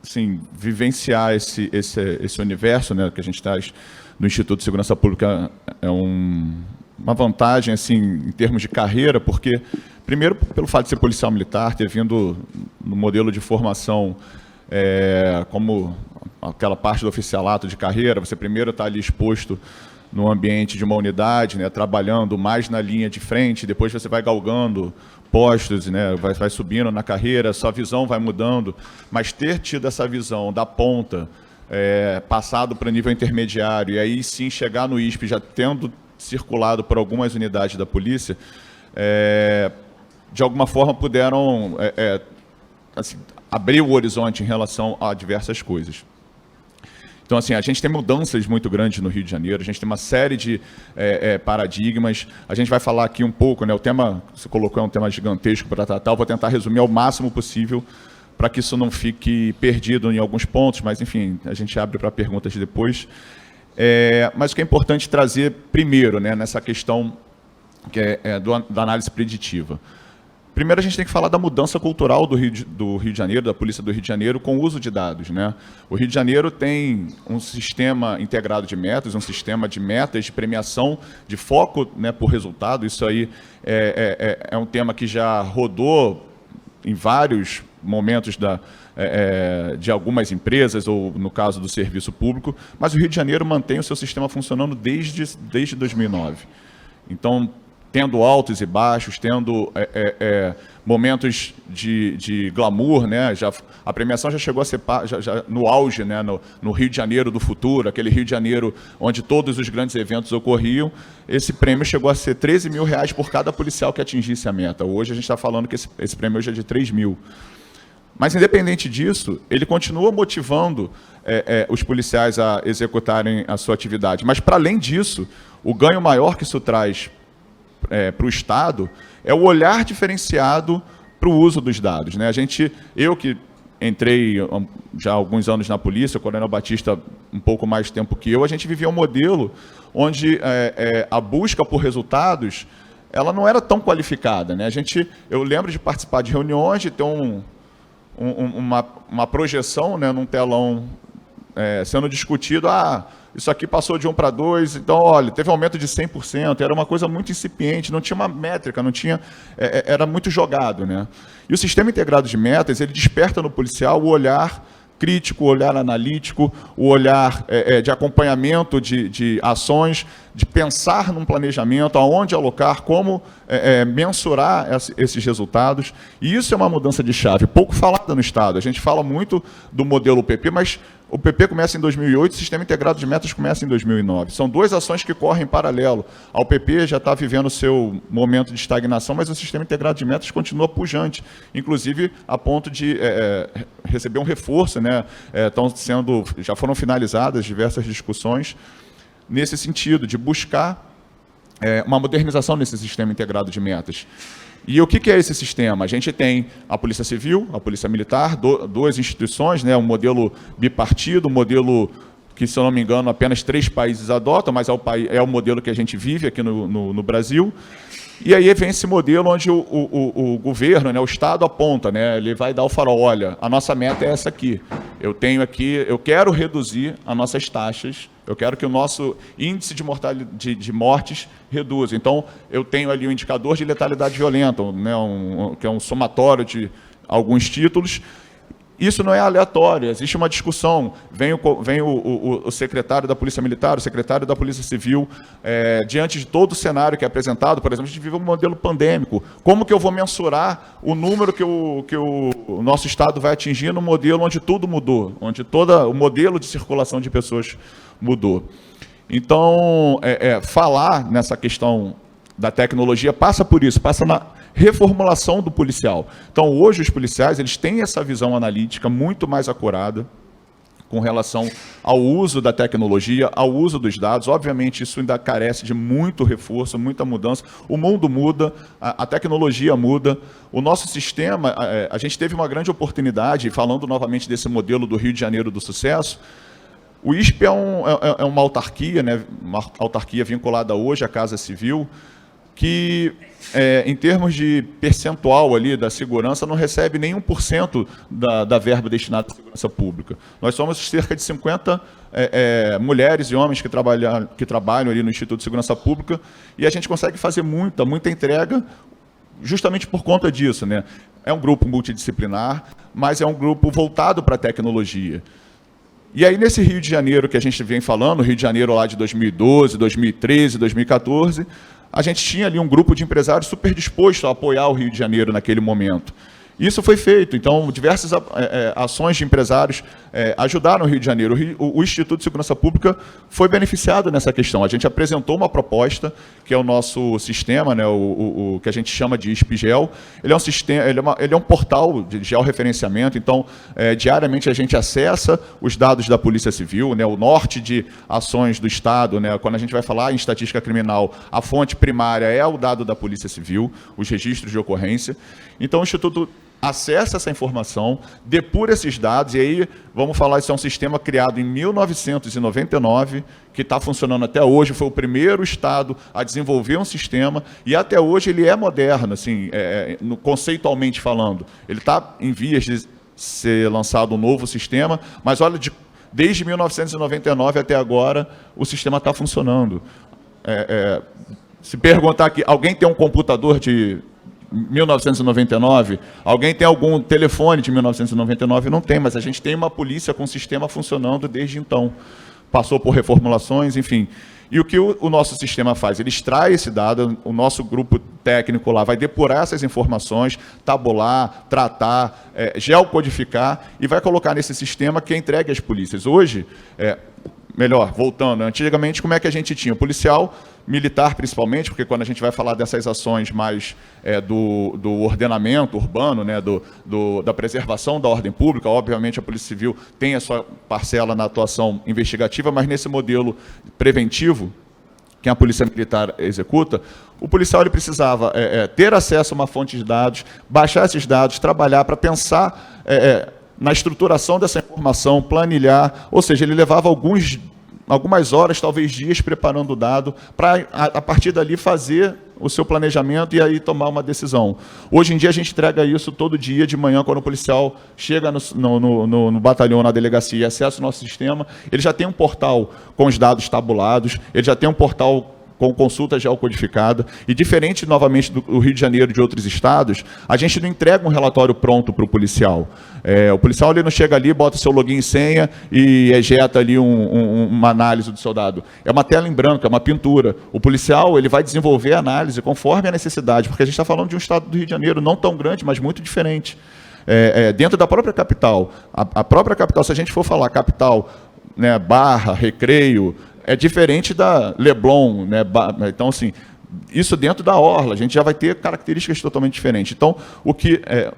assim, vivenciar esse universo, né, que a gente traz no Instituto de Segurança Pública é uma vantagem, assim, em termos de carreira, porque, primeiro, pelo fato de ser policial militar, ter vindo no modelo de formação como aquela parte do oficialato de carreira, você primeiro está ali exposto no ambiente de uma unidade, né, trabalhando mais na linha de frente, depois você vai galgando postos, né, vai subindo na carreira, sua visão vai mudando, mas ter tido essa visão da ponta, passado para o nível intermediário, e aí sim chegar no ISP, já tendo circulado por algumas unidades da polícia, de alguma forma puderam assim, abrir o horizonte em relação a diversas coisas. Então, assim, a gente tem mudanças muito grandes no Rio de Janeiro, a gente tem uma série de paradigmas. A gente vai falar aqui um pouco, né, o tema que você colocou é um tema gigantesco para tratar, eu vou tentar resumir ao máximo possível para que isso não fique perdido em alguns pontos, mas, enfim, a gente abre para perguntas depois. Mas o que é importante trazer primeiro, né, nessa questão que da análise preditiva. Primeiro, a gente tem que falar da mudança cultural do Rio de Janeiro, da Polícia do Rio de Janeiro, com o uso de dados, né? O Rio de Janeiro tem um sistema integrado de metas, um sistema de metas, de premiação, de foco, né, por resultado. Isso aí é um tema que já rodou em vários momentos de algumas empresas, ou no caso do serviço público, mas o Rio de Janeiro mantém o seu sistema funcionando desde 2009. Então, tendo altos e baixos, tendo momentos de glamour, né? A premiação já chegou a ser no auge, né? No Rio de Janeiro do futuro, aquele Rio de Janeiro onde todos os grandes eventos ocorriam. Esse prêmio chegou a ser R$13 mil por cada policial que atingisse a meta. Hoje a gente está falando que esse prêmio hoje é de 3 mil. Mas, independente disso, ele continua motivando os policiais a executarem a sua atividade. Mas, para além disso, o ganho maior que isso traz para o Estado é o olhar diferenciado para o uso dos dados, né? Eu que entrei já há alguns anos na polícia, o Coronel Batista um pouco mais tempo que eu, a gente vivia um modelo onde a busca por resultados ela não era tão qualificada, né? Eu lembro de participar de reuniões, de ter uma projeção, né, num telão sendo discutido, isso aqui passou de 1 para 2, então, olha, teve um aumento de 100%, era uma coisa muito incipiente, não tinha uma métrica, era muito jogado, né? E o sistema integrado de metas, ele desperta no policial o olhar crítico, o olhar analítico, o olhar de acompanhamento de ações, de pensar num planejamento, aonde alocar, como mensurar esses resultados. E isso é uma mudança de chave, pouco falada no Estado. A gente fala muito do modelo PP, mas o PP começa em 2008, o Sistema Integrado de Metas começa em 2009. São duas ações que correm em paralelo. O PP já está vivendo o seu momento de estagnação, mas o Sistema Integrado de Metas continua pujante, inclusive a ponto de receber um reforço, né? Já foram finalizadas diversas discussões nesse sentido, de buscar uma modernização nesse Sistema Integrado de Metas. E o que é esse sistema? A gente tem a Polícia Civil, a Polícia Militar, duas instituições, né, um modelo bipartido, um modelo que, se eu não me engano, apenas 3 países adotam, mas é o modelo que a gente vive aqui no Brasil. E aí vem esse modelo onde o governo, né, o Estado aponta, né, ele vai dar o farol, olha, a nossa meta é essa aqui. Eu quero reduzir as nossas taxas, eu quero que o nosso índice de mortalidade de mortes reduza. Então, eu tenho ali um indicador de letalidade violenta, né, que é um somatório de alguns títulos. Isso não é aleatório, existe uma discussão. Vem o secretário da Polícia Militar, o secretário da Polícia Civil, diante de todo o cenário que é apresentado. Por exemplo, a gente vive um modelo pandêmico. Como que eu vou mensurar o número que o nosso Estado vai atingir no modelo onde tudo mudou, onde todo o modelo de circulação de pessoas mudou? Então, falar nessa questão da tecnologia passa por isso, passa na reformulação do policial. Então, hoje, os policiais eles têm essa visão analítica muito mais acurada com relação ao uso da tecnologia, ao uso dos dados. Obviamente, isso ainda carece de muito reforço, muita mudança. O mundo muda, a tecnologia muda. O nosso sistema, a gente teve uma grande oportunidade, falando novamente desse modelo do Rio de Janeiro do sucesso. O ISP é uma autarquia, né, uma autarquia vinculada hoje à Casa Civil, que, em termos de percentual ali da segurança, não recebe nem 1% da verba destinada à segurança pública. Nós somos cerca de 50 mulheres e homens que trabalham ali no Instituto de Segurança Pública, e a gente consegue fazer muita entrega justamente por conta disso, né? É um grupo multidisciplinar, mas é um grupo voltado para a tecnologia. E aí, nesse Rio de Janeiro que a gente vem falando, Rio de Janeiro lá de 2012, 2013, 2014, a gente tinha ali um grupo de empresários super disposto a apoiar o Rio de Janeiro naquele momento. Isso foi feito. Então, diversas ações de empresários ajudaram o Rio de Janeiro. O Instituto de Segurança Pública foi beneficiado nessa questão. A gente apresentou uma proposta, que é o nosso sistema, né, o que a gente chama de ISP-GEL. Ele é um sistema, ele é um portal de georreferenciamento. Então, diariamente a gente acessa os dados da Polícia Civil, né, o norte de ações do Estado, né, quando a gente vai falar em estatística criminal, a fonte primária é o dado da Polícia Civil, os registros de ocorrência. Então, o Instituto acessa essa informação, depura esses dados, e aí, vamos falar, isso é um sistema criado em 1999, que está funcionando até hoje, foi o primeiro Estado a desenvolver um sistema, e até hoje ele é moderno, assim, conceitualmente falando. Ele está em vias de ser lançado um novo sistema, mas olha, desde 1999 até agora, o sistema está funcionando. Se perguntar aqui, alguém tem um computador de 1999, alguém tem algum telefone de 1999? Não tem, mas a gente tem uma polícia com o sistema funcionando desde então. Passou por reformulações, enfim. E o que o nosso sistema faz? Ele extrai esse dado, o nosso grupo técnico lá vai depurar essas informações, tabular, tratar, geocodificar e vai colocar nesse sistema que é entregue às polícias. Hoje, melhor, voltando, antigamente como é que a gente tinha? O policial militar, principalmente, porque quando a gente vai falar dessas ações mais do ordenamento urbano, né, da preservação da ordem pública, obviamente a Polícia Civil tem a sua parcela na atuação investigativa, mas nesse modelo preventivo, que a Polícia Militar executa, o policial ele precisava ter acesso a uma fonte de dados, baixar esses dados, trabalhar para pensar na estruturação dessa informação, planilhar, ou seja, ele levava algumas horas, talvez dias, preparando o dado para, a partir dali, fazer o seu planejamento e aí tomar uma decisão. Hoje em dia, a gente entrega isso todo dia, de manhã, quando o policial chega no batalhão, na delegacia e acessa o nosso sistema, ele já tem um portal com os dados tabulados, ele já tem um portal com consulta geocodificada, e diferente, novamente, do Rio de Janeiro e de outros estados, a gente não entrega um relatório pronto para o policial. O policial ele não chega ali, bota seu login e senha e ejeta ali uma análise do seu dado. É uma tela em branco, é uma pintura. O policial ele vai desenvolver a análise conforme a necessidade, porque a gente está falando de um estado do Rio de Janeiro não tão grande, mas muito diferente. Dentro da própria capital. A própria capital, se a gente for falar capital, né, Barra, Recreio, é diferente da Leblon, né? Então, assim, isso dentro da orla, a gente já vai ter características totalmente diferentes. Então,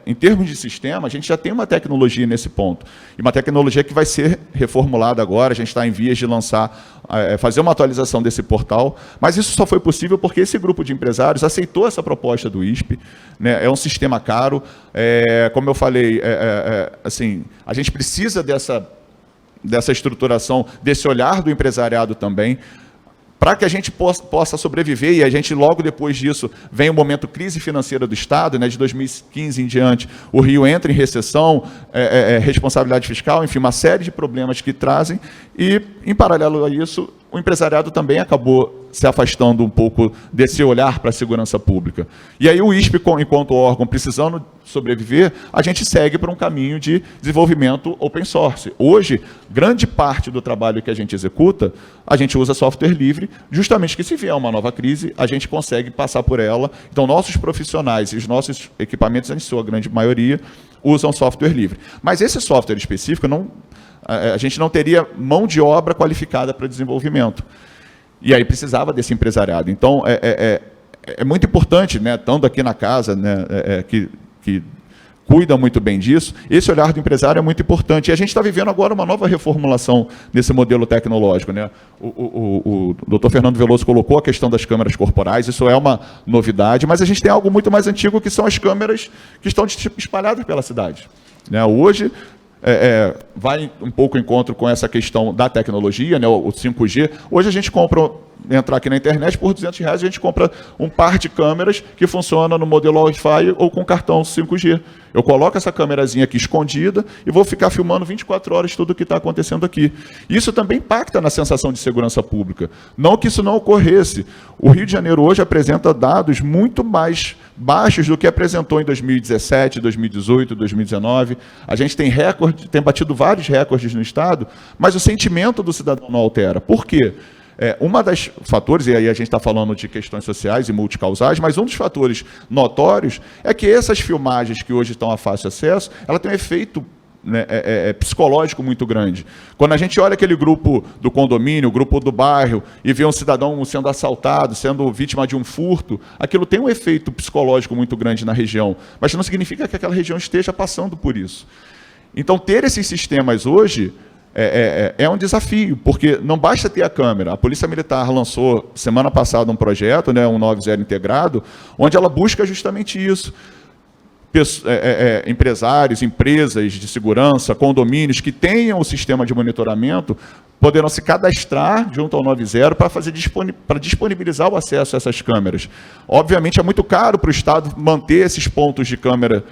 em termos de sistema, a gente já tem uma tecnologia nesse ponto. E uma tecnologia que vai ser reformulada agora, a gente está em vias de lançar, fazer uma atualização desse portal, mas isso só foi possível porque esse grupo de empresários aceitou essa proposta do ISP, né? É um sistema caro, como eu falei, assim, a gente precisa dessa estruturação, desse olhar do empresariado também, para que a gente possa sobreviver, e a gente, logo depois disso, vem o momento crise financeira do Estado, né, de 2015 em diante, o Rio entra em recessão, responsabilidade fiscal, enfim, uma série de problemas que trazem, e, em paralelo a isso, o empresariado também acabou se afastando um pouco desse olhar para a segurança pública. E aí o ISP, enquanto órgão, precisando sobreviver, a gente segue para um caminho de desenvolvimento open source. Hoje, grande parte do trabalho que a gente executa, a gente usa software livre, justamente que se vier uma nova crise, a gente consegue passar por ela. Então, nossos profissionais e os nossos equipamentos, em sua grande maioria, usam software livre. Mas esse software específico, a gente não teria mão de obra qualificada para desenvolvimento. E aí precisava desse empresariado. Então, é muito importante, né, estando aqui na casa, né, que cuida muito bem disso, esse olhar do empresário é muito importante. E a gente está vivendo agora uma nova reformulação nesse modelo tecnológico, né? O doutor Fernando Veloso colocou a questão das câmeras corporais, isso é uma novidade, mas a gente tem algo muito mais antigo, que são as câmeras que estão espalhadas pela cidade, né? Hoje, vai um pouco em encontro com essa questão da tecnologia, né, o 5G. Hoje a gente entrar aqui na internet, por R$200 a gente compra um par de câmeras que funciona no modelo Wi-Fi ou com cartão 5G. Eu coloco essa câmerazinha aqui escondida e vou ficar filmando 24 horas tudo o que está acontecendo aqui. Isso também impacta na sensação de segurança pública. Não que isso não ocorresse. O Rio de Janeiro hoje apresenta dados muito mais baixos do que apresentou em 2017, 2018, 2019. A gente tem batido vários recordes no Estado, mas o sentimento do cidadão não altera. Por quê? Uma das fatores, e aí a gente está falando de questões sociais e multicausais, mas um dos fatores notórios é que essas filmagens que hoje estão a fácil acesso, ela tem um efeito, né, psicológico muito grande. Quando a gente olha aquele grupo do condomínio, o grupo do bairro, e vê um cidadão sendo assaltado, sendo vítima de um furto, aquilo tem um efeito psicológico muito grande na região, mas não significa que aquela região esteja passando por isso. Então, ter esses sistemas hoje é um desafio, porque não basta ter a câmera. A Polícia Militar lançou, semana passada, um projeto, né, um 90 integrado, onde ela busca justamente isso. empresários, empresas de segurança, condomínios que tenham o sistema de monitoramento poderão se cadastrar junto ao 90 para disponibilizar o acesso a essas câmeras. Obviamente, é muito caro para o Estado manter esses pontos de câmera.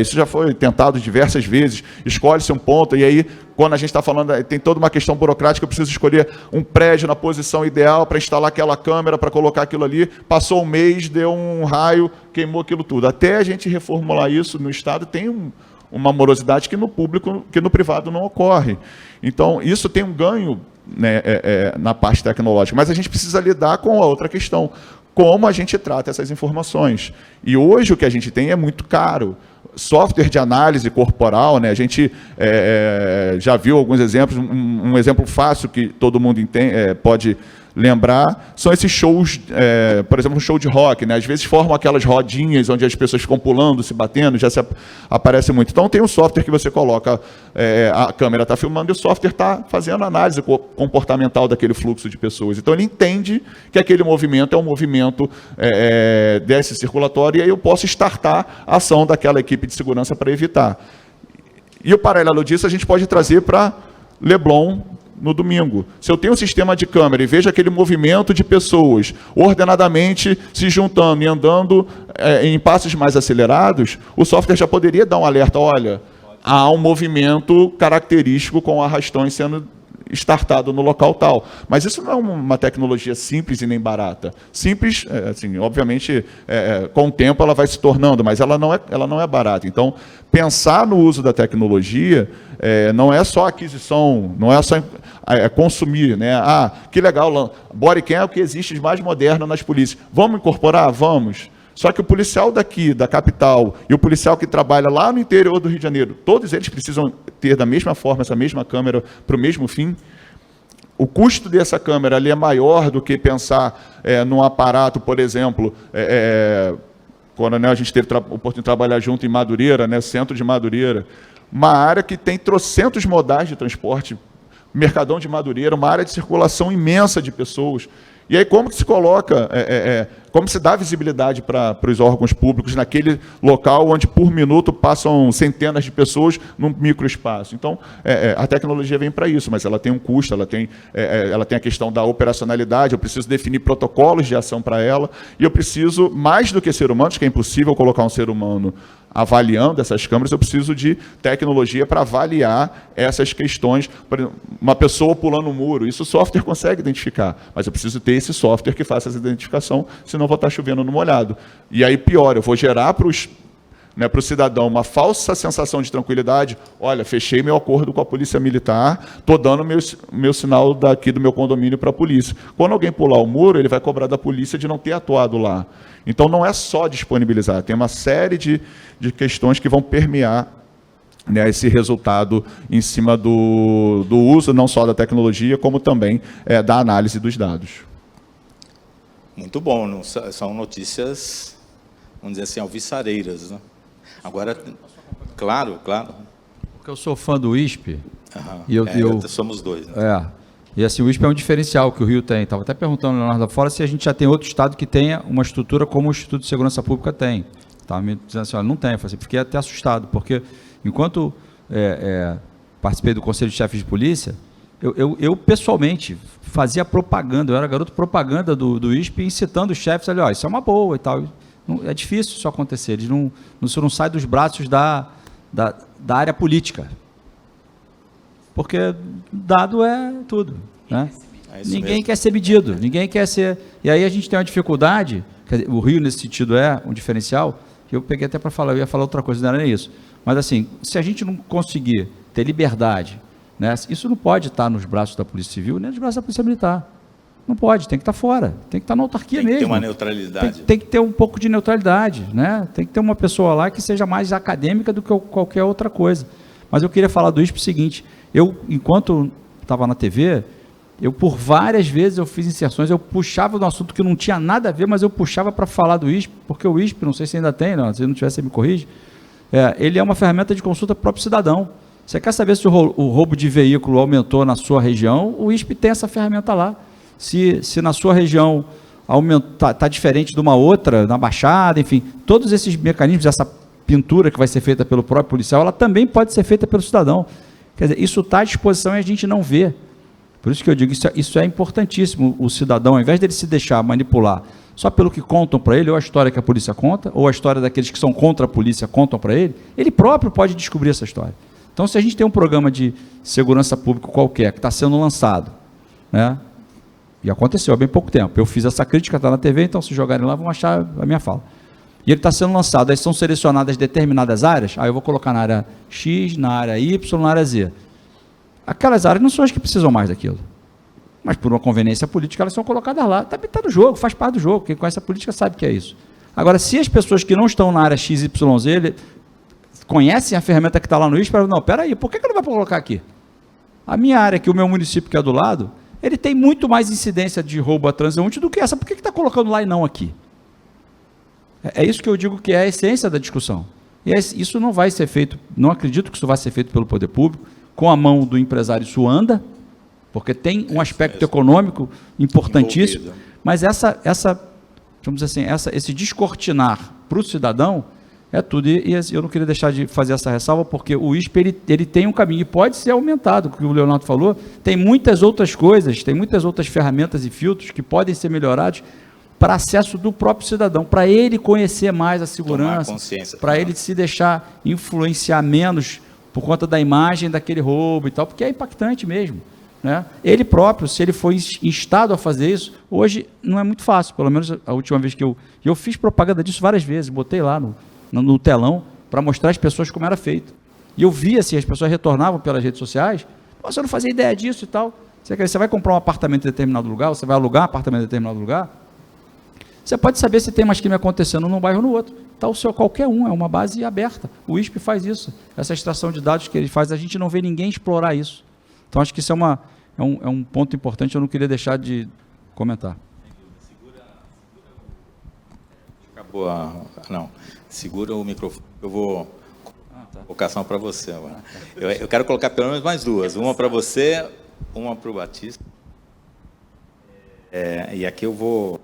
Isso já foi tentado diversas vezes. Escolhe-se um ponto, e aí, quando a gente está falando, tem toda uma questão burocrática, eu preciso escolher um prédio na posição ideal para instalar aquela câmera, para colocar aquilo ali. Passou um mês, deu um raio, queimou aquilo tudo. Até a gente reformular isso no Estado, tem uma morosidade que no público, que no privado não ocorre. Então, isso tem um ganho, né, na parte tecnológica, mas a gente precisa lidar com a outra questão, como a gente trata essas informações. E hoje o que a gente tem é muito caro. Software de análise corporal, né, a gente já viu alguns exemplos, um exemplo fácil que todo mundo pode lembrar, são esses shows, por exemplo, um show de rock, né? Às vezes formam aquelas rodinhas onde as pessoas ficam pulando, se batendo, aparece muito. Então tem um software que você coloca, a câmera está filmando e o software está fazendo análise comportamental daquele fluxo de pessoas. Então ele entende que aquele movimento é um movimento desse circulatório, e aí eu posso startar a ação daquela equipe de segurança para evitar. E o paralelo disso a gente pode trazer para Leblon, no domingo. Se eu tenho um sistema de câmera e vejo aquele movimento de pessoas ordenadamente se juntando e andando em passos mais acelerados, o software já poderia dar um alerta, olha, há um movimento característico com arrastões sendo startado no local tal. Mas isso não é uma tecnologia simples e nem barata. Simples, assim, obviamente, com o tempo ela vai se tornando, mas ela não é barata. Então, pensar no uso da tecnologia não é só aquisição, não é só consumir, né? Ah, que legal, bodycam é o que existe de mais moderno nas polícias. Vamos incorporar? Vamos. Só que o policial daqui, da capital, e o policial que trabalha lá no interior do Rio de Janeiro, todos eles precisam ter da mesma forma essa mesma câmera para o mesmo fim. O custo dessa câmera ali é maior do que pensar num aparato, por exemplo, Coronel, a gente teve a oportunidade de trabalhar junto em Madureira, né, centro de Madureira, uma área que tem trocentos modais de transporte, Mercadão de Madureira, uma área de circulação imensa de pessoas. E aí como que se coloca, como se dá visibilidade para os órgãos públicos naquele local onde por minuto passam centenas de pessoas num microespaço? Então, a tecnologia vem para isso, mas ela tem um custo, ela tem a questão da operacionalidade, eu preciso definir protocolos de ação para ela, e eu preciso, mais do que ser humano, que é impossível colocar um ser humano avaliando essas câmeras, eu preciso de tecnologia para avaliar essas questões. Por exemplo, uma pessoa pulando um muro, isso o software consegue identificar, mas eu preciso ter esse software que faça essa identificação, senão eu vou estar chovendo no molhado. E aí, pior, eu vou gerar para o cidadão uma falsa sensação de tranquilidade. Olha, fechei meu acordo com a polícia militar, estou dando meu sinal daqui do meu condomínio para a polícia. Quando alguém pular o muro, ele vai cobrar da polícia de não ter atuado lá. Então, não é só disponibilizar, tem uma série de questões que vão permear, né, esse resultado em cima do uso não só da tecnologia, como também da análise dos dados. Muito bom, não, são notícias, vamos dizer assim, alvissareiras, né? Agora, claro. Porque eu sou fã do ISP. Uhum. Somos dois. Né? E assim, o ISP é um diferencial que o Rio tem. Estava até perguntando ao Leonardo fora se a gente já tem outro estado que tenha uma estrutura como o Instituto de Segurança Pública tem. Estava me dizendo assim, olha, não tem. Eu falei, fiquei até assustado, porque enquanto participei do Conselho de Chefes de Polícia, eu pessoalmente fazia propaganda, eu era garoto propaganda do ISP, incitando os chefes, olha, isso é uma boa e tal. É difícil isso acontecer, isso não sai dos braços da área política. Porque dado é tudo. Né? Ninguém quer ser medido, ninguém quer ser... E aí a gente tem uma dificuldade, o Rio nesse sentido é um diferencial, que eu peguei até para falar, eu ia falar outra coisa, não era isso. Mas assim, se a gente não conseguir ter liberdade, né, isso não pode estar nos braços da Polícia Civil, nem nos braços da Polícia Militar. Não pode, tem que estar fora, tem que estar na autarquia mesmo. Tem que ter uma neutralidade. Tem que ter um pouco de neutralidade, né? Tem que ter uma pessoa lá que seja mais acadêmica do que qualquer outra coisa. Mas eu queria falar do ISP o seguinte, enquanto estava na TV, por várias vezes eu fiz inserções, eu puxava no assunto que não tinha nada a ver, mas eu puxava para falar do ISP, porque o ISP, não sei se ainda tem, não, se não tiver, você me corrige, ele é uma ferramenta de consulta para o próprio cidadão. Você quer saber se o roubo de veículo aumentou na sua região, o ISP tem essa ferramenta lá. Se na sua região está diferente de uma outra, na Baixada, enfim, todos esses mecanismos, essa pintura que vai ser feita pelo próprio policial, ela também pode ser feita pelo cidadão. Quer dizer, isso está à disposição e a gente não vê. Por isso que eu digo, isso é importantíssimo. O cidadão, ao invés dele se deixar manipular só pelo que contam para ele, ou a história que a polícia conta, ou a história daqueles que são contra a polícia contam para ele próprio pode descobrir essa história. Então, se a gente tem um programa de segurança pública qualquer, que está sendo lançado, né, e aconteceu há bem pouco tempo, eu fiz essa crítica, está na TV, então se jogarem lá vão achar a minha fala. E ele está sendo lançado, aí são selecionadas determinadas áreas, aí eu vou colocar na área X, na área Y, na área Z. Aquelas áreas não são as que precisam mais daquilo. Mas por uma conveniência política, elas são colocadas lá. Está no jogo, faz parte do jogo. Quem conhece a política sabe que é isso. Agora, se as pessoas que não estão na área XYZ conhecem a ferramenta que está lá no ISP, não, peraí, por que não vai colocar aqui? A minha área aqui, o meu município que é do lado, ele tem muito mais incidência de roubo a transeunte do que essa. Por que está colocando lá e não aqui? É isso que eu digo que é a essência da discussão. E isso não vai ser feito, não acredito que isso vai ser feito pelo poder público, com a mão do empresário isso anda, porque tem um aspecto econômico importantíssimo, envolvido. Mas vamos dizer assim, esse descortinar para o cidadão é tudo. E eu não queria deixar de fazer essa ressalva, porque o ISP ele tem um caminho, e pode ser aumentado, o que o Leonardo falou, tem muitas outras coisas, tem muitas outras ferramentas e filtros que podem ser melhorados para acesso do próprio cidadão, para ele conhecer mais a segurança, para ele se deixar influenciar menos por conta da imagem daquele roubo e tal, porque é impactante mesmo. Né? Ele próprio, se ele for instado a fazer isso, hoje não é muito fácil, pelo menos a última vez que eu fiz propaganda disso várias vezes, botei lá no telão para mostrar às pessoas como era feito. E eu via assim, as pessoas retornavam pelas redes sociais, você não fazia ideia disso e tal. Você vai comprar um apartamento em determinado lugar, você vai alugar um apartamento em determinado lugar, você pode saber se tem mais crime acontecendo num bairro ou no outro. Tá o seu qualquer um, é uma base aberta. O ISP faz isso. Essa extração de dados que ele faz, a gente não vê ninguém explorar isso. Então, acho que isso é um ponto importante, eu não queria deixar de comentar. Segura o microfone, eu vou colocação para você agora. Eu quero colocar pelo menos mais duas, uma para você, uma para o Batista. E aqui eu vou...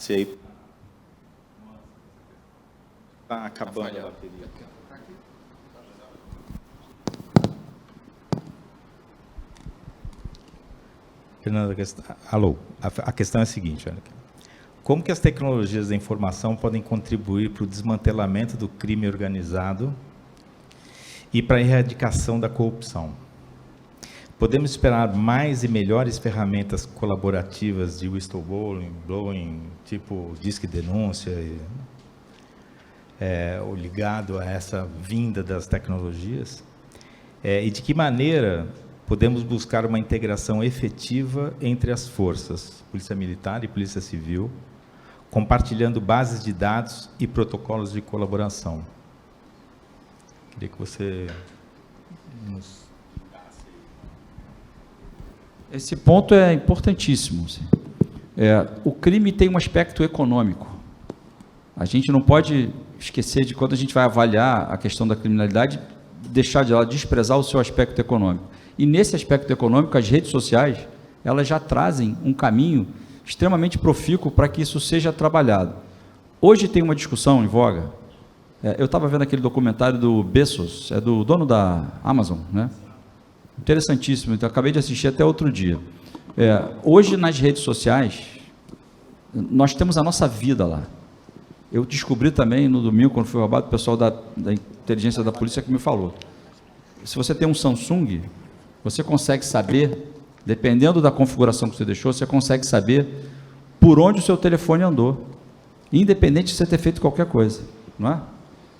Está acabando a bateria. Fernando, alô. A questão é a seguinte, olha aqui. Como que as tecnologias da informação podem contribuir para o desmantelamento do crime organizado e para a erradicação da corrupção? Podemos esperar mais e melhores ferramentas colaborativas de whistleblowing, tipo disque denúncia, ou ligado a essa vinda das tecnologias? E de que maneira podemos buscar uma integração efetiva entre as forças, Polícia Militar e Polícia Civil, compartilhando bases de dados e protocolos de colaboração? Queria que você nos... Esse ponto é importantíssimo. O crime tem um aspecto econômico. A gente não pode esquecer de, quando a gente vai avaliar a questão da criminalidade, deixar de lá, desprezar o seu aspecto econômico. E nesse aspecto econômico, as redes sociais, elas já trazem um caminho extremamente profícuo para que isso seja trabalhado. Hoje tem uma discussão em voga. Eu estava vendo aquele documentário do Bezos, do dono da Amazon, né? Interessantíssimo, então, acabei de assistir até outro dia. Hoje, nas redes sociais, nós temos a nossa vida lá. Eu descobri também, no domingo, quando fui roubado, o pessoal da inteligência da polícia que me falou. Se você tem um Samsung, você consegue saber, dependendo da configuração que você deixou, você consegue saber por onde o seu telefone andou, independente de você ter feito qualquer coisa, não é?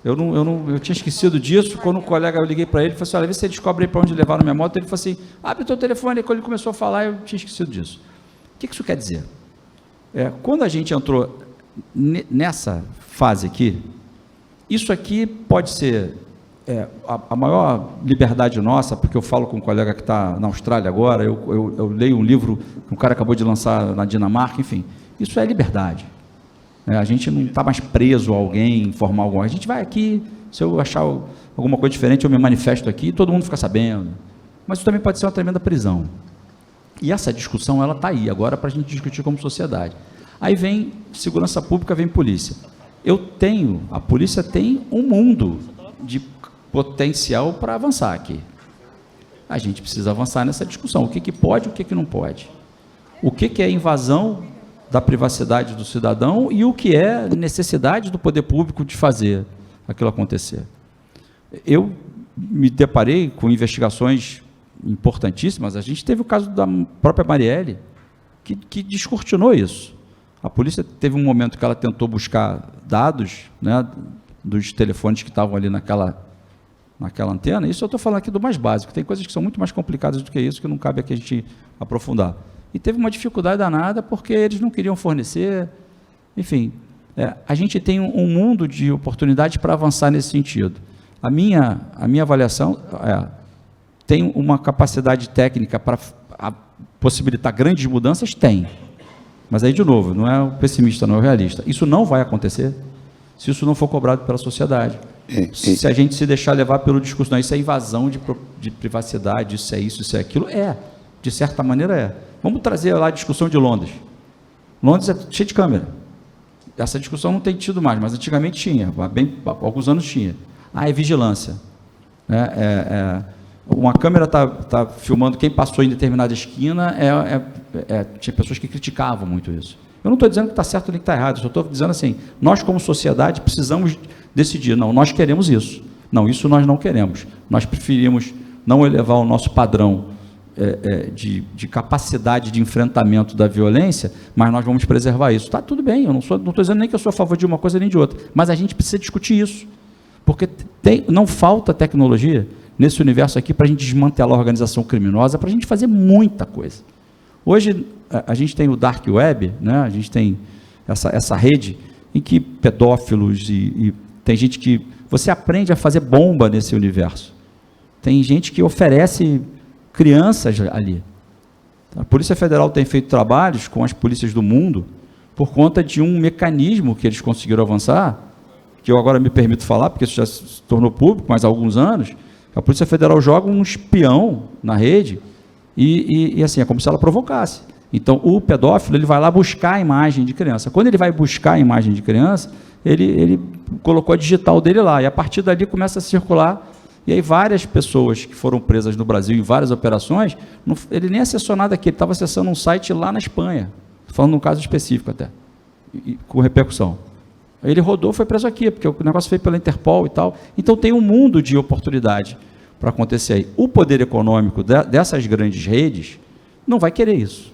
Eu tinha esquecido disso, quando o colega, eu liguei para ele, falei assim, olha, vê se você descobre para onde levar na minha moto. Ele falou assim, abre o teu telefone. E quando ele começou a falar, eu tinha esquecido disso. O que isso quer dizer? Quando a gente entrou nessa fase aqui, isso aqui pode ser a maior liberdade nossa, porque eu falo com um colega que está na Austrália agora, eu leio um livro que um cara acabou de lançar na Dinamarca, enfim, isso é liberdade. A gente não está mais preso a alguém, informar alguém. A gente vai aqui, se eu achar alguma coisa diferente, eu me manifesto aqui, todo mundo fica sabendo. Mas isso também pode ser uma tremenda prisão. E essa discussão, ela está aí, agora para a gente discutir como sociedade. Aí vem segurança pública, vem polícia. a polícia tem um mundo de potencial para avançar aqui. A gente precisa avançar nessa discussão. O que pode, o que não pode. O que é invasão da privacidade do cidadão e o que é necessidade do poder público de fazer aquilo acontecer. Eu me deparei com investigações importantíssimas. A gente teve o caso da própria Marielle, que descortinou isso. A polícia teve um momento que ela tentou buscar dados, né, dos telefones que estavam ali naquela antena. Isso eu estou falando aqui do mais básico. Tem coisas que são muito mais complicadas do que isso, que não cabe aqui a gente aprofundar. E teve uma dificuldade danada porque eles não queriam fornecer. Enfim, a gente tem um mundo de oportunidades para avançar nesse sentido. A minha avaliação tem uma capacidade técnica para possibilitar grandes mudanças? Tem. Mas aí, de novo, não é o pessimista, não é o realista. Isso não vai acontecer se isso não for cobrado pela sociedade. Se a gente se deixar levar pelo discurso, não, isso é invasão de privacidade, isso é isso, isso é aquilo. De certa maneira Vamos trazer lá a discussão de Londres. Londres é cheio de câmera. Essa discussão não tem tido mais, mas antigamente tinha, há alguns anos tinha. É vigilância. Uma câmera está filmando quem passou em determinada esquina, tinha pessoas que criticavam muito isso. Eu não estou dizendo que está certo nem que está errado, só estou dizendo assim, nós como sociedade precisamos decidir, não, nós queremos isso. Não, isso nós não queremos. Nós preferimos não elevar o nosso padrão de capacidade de enfrentamento da violência, mas nós vamos preservar isso. Está tudo bem, eu não estou dizendo nem que eu sou a favor de uma coisa nem de outra, mas a gente precisa discutir isso, porque não falta tecnologia nesse universo aqui para a gente desmantelar a organização criminosa, para a gente fazer muita coisa. Hoje, a gente tem o Dark Web, né? A gente tem essa rede em que pedófilos e tem gente que... Você aprende a fazer bomba nesse universo. Tem gente que oferece crianças ali. A Polícia Federal tem feito trabalhos com as polícias do mundo por conta de um mecanismo que eles conseguiram avançar, que eu agora me permito falar, porque isso já se tornou público, mas há alguns anos, a Polícia Federal joga um espião na rede e assim, é como se ela provocasse. Então, o pedófilo, ele vai lá buscar a imagem de criança. Quando ele vai buscar a imagem de criança, ele colocou a digital dele lá, e a partir dali começa a circular, e aí várias pessoas que foram presas no Brasil em várias operações, ele nem acessou nada aqui, ele estava acessando um site lá na Espanha, falando num caso específico até, com repercussão. Aí ele rodou, foi preso aqui, porque o negócio foi pela Interpol e tal. Então tem um mundo de oportunidade para acontecer aí. O poder econômico dessas grandes redes não vai querer isso,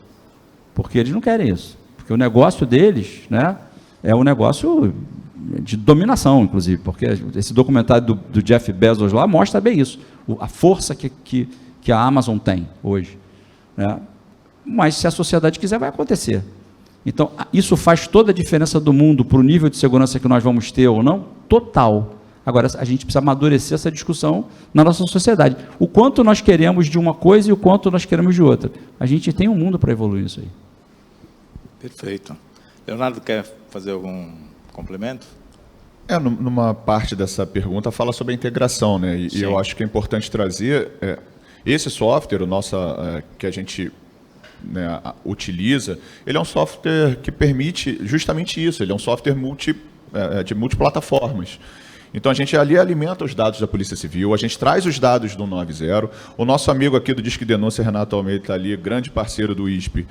porque eles não querem isso, porque o negócio deles, né, é um negócio de dominação, inclusive, porque esse documentário do Jeff Bezos lá mostra bem isso, a força que a Amazon tem hoje, né? Mas se a sociedade quiser, vai acontecer. Então, isso faz toda a diferença do mundo para o nível de segurança que nós vamos ter ou não, total. Agora, a gente precisa amadurecer essa discussão na nossa sociedade. O quanto nós queremos de uma coisa e o quanto nós queremos de outra. A gente tem um mundo para evoluir isso aí. Perfeito. Leonardo, quer fazer algum complemento? Numa parte dessa pergunta fala sobre a integração, né? E eu acho que é importante trazer esse software, que a gente, né, utiliza, ele é um software que permite justamente isso, ele é um software de multiplataformas. Então, a gente ali alimenta os dados da Polícia Civil, a gente traz os dados do 90, o nosso amigo aqui do Disque Denúncia, Renato Almeida, está ali, grande parceiro do ISP,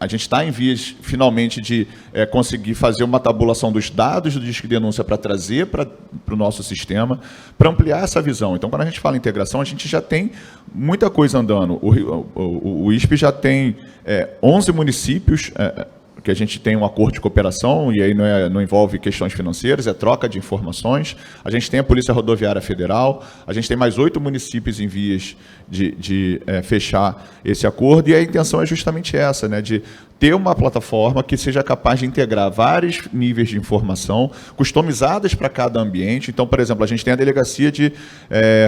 a gente está em vias, finalmente, de conseguir fazer uma tabulação dos dados do Disque Denúncia para trazer para o nosso sistema, para ampliar essa visão. Então, quando a gente fala em integração, a gente já tem muita coisa andando. O ISP já tem 11 municípios que a gente tem um acordo de cooperação, e aí não envolve questões financeiras, é troca de informações. A gente tem a Polícia Rodoviária Federal, a gente tem mais 8 municípios em vias de fechar esse acordo, e a intenção é justamente essa, né, de ter uma plataforma que seja capaz de integrar vários níveis de informação, customizadas para cada ambiente. Então, por exemplo, a gente tem a delegacia de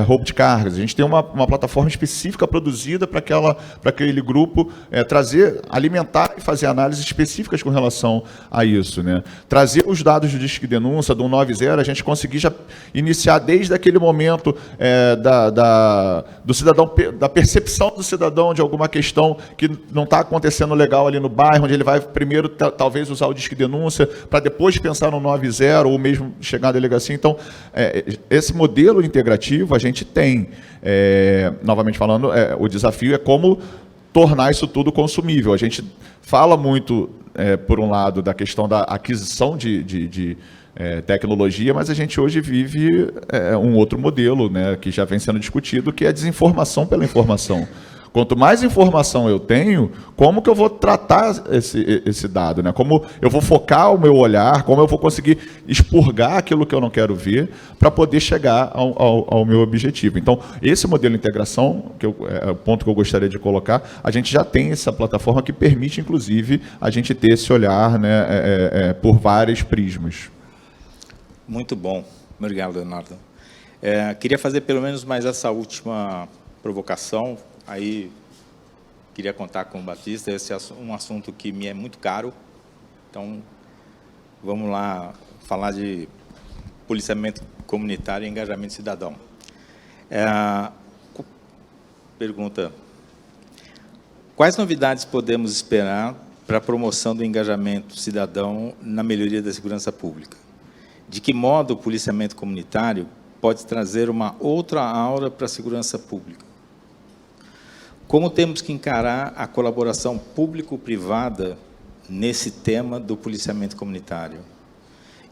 roubo de cargas, a gente tem uma plataforma específica produzida para aquele grupo alimentar e fazer análise específica específicas com relação a isso, né? Trazer os dados do Disque Denúncia, do 190, a gente conseguir já iniciar desde aquele momento do cidadão, da percepção do cidadão de alguma questão que não está acontecendo legal ali no bairro, onde ele vai primeiro talvez usar o Disque Denúncia, para depois pensar no 90 ou mesmo chegar à delegacia. Então, esse modelo integrativo a gente tem. Novamente falando, o desafio é como tornar isso tudo consumível. A gente fala muito, por um lado, da questão da aquisição de tecnologia, mas a gente hoje vive um outro modelo, né, que já vem sendo discutido, que é a desinformação pela informação. Quanto mais informação eu tenho, como que eu vou tratar esse dado, né? Como eu vou focar o meu olhar, como eu vou conseguir expurgar aquilo que eu não quero ver para poder chegar ao meu objetivo. Então, esse modelo de integração, que é o ponto que eu gostaria de colocar, a gente já tem essa plataforma que permite, inclusive, a gente ter esse olhar, né, por vários prismas. Muito bom. Obrigado, Leonardo. Queria fazer pelo menos mais essa última provocação. Aí, queria contar com o Batista, esse é um assunto que me é muito caro. Então, vamos lá falar de policiamento comunitário e engajamento cidadão. Pergunta: quais novidades podemos esperar para a promoção do engajamento cidadão na melhoria da segurança pública? De que modo o policiamento comunitário pode trazer uma outra aura para a segurança pública? Como temos que encarar a colaboração público-privada nesse tema do policiamento comunitário?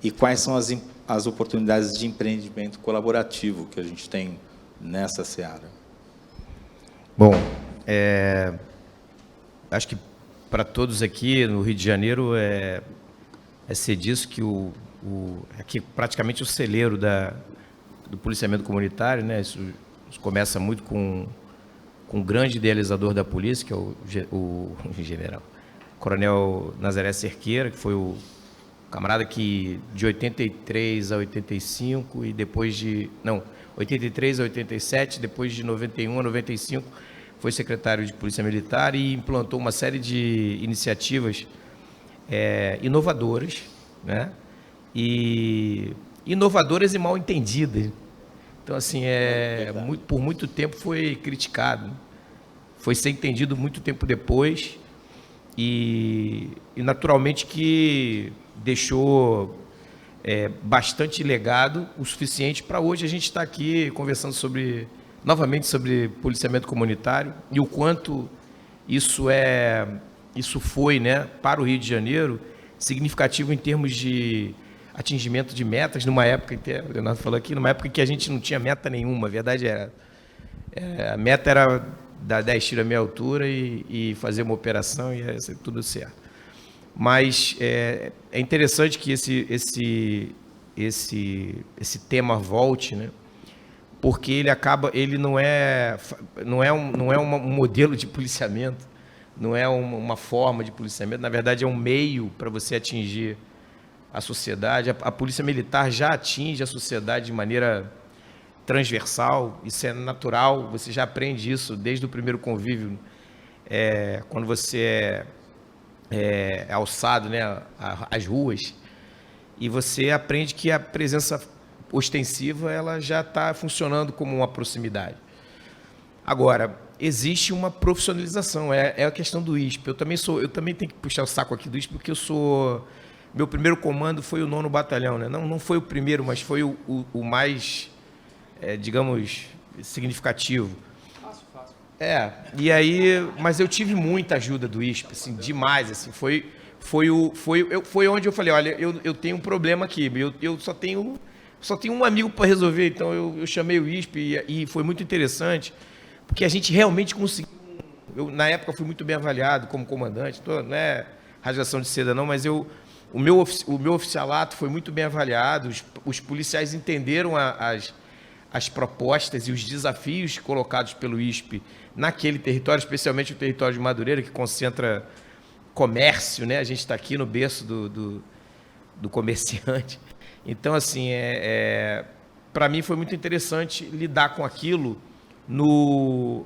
E quais são as oportunidades de empreendimento colaborativo que a gente tem nessa seara? Bom, acho que para todos aqui no Rio de Janeiro é ser disso que aqui praticamente o celeiro do policiamento comunitário, né? Isso começa muito com um grande idealizador da polícia, que é o general Coronel Nazaré Cerqueira, que foi o camarada que de 83 a 85 e depois de... Não, 83 a 87, depois de 91 a 95, foi secretário de Polícia Militar e implantou uma série de iniciativas inovadoras, né? E inovadoras e mal entendidas. Então, assim, por muito tempo foi criticado, foi ser entendido muito tempo depois e naturalmente que deixou bastante legado, o suficiente para hoje a gente estar aqui conversando novamente sobre policiamento comunitário e o quanto isso foi, né, para o Rio de Janeiro, significativo em termos de atingimento de metas, numa época, o Leonardo falou aqui, numa época que a gente não tinha meta nenhuma, a verdade a meta era dar 10 tiros à meia altura e fazer uma operação e ia ser tudo certo. Mas é interessante que esse tema volte, né? Porque ele não é um modelo de policiamento, não é uma forma de policiamento, na verdade é um meio para você atingir a sociedade. A polícia militar já atinge a sociedade de maneira transversal, isso é natural, você já aprende isso desde o primeiro convívio, quando você é alçado, né, às ruas, e você aprende que a presença ostensiva ela já está funcionando como uma proximidade. Agora, existe uma profissionalização, é a questão do ISP. Eu também tenho que puxar o saco aqui do ISP, porque meu primeiro comando foi o 9º Batalhão, né? Não foi o primeiro, mas foi o mais, digamos, significativo. Fácil. E aí, mas eu tive muita ajuda do ISP, assim, demais, assim, foi onde eu falei, olha, eu tenho um problema aqui, eu só tenho um amigo para resolver, então eu chamei o ISP e foi muito interessante, porque a gente realmente conseguiu. Na época fui muito bem avaliado como comandante, não é rasgação de seda não, mas o meu oficialato foi muito bem avaliado, os policiais entenderam as propostas e os desafios colocados pelo ISP naquele território, especialmente o território de Madureira, que concentra comércio, né? A gente está aqui no berço do comerciante. Então, assim, para mim foi muito interessante lidar com aquilo no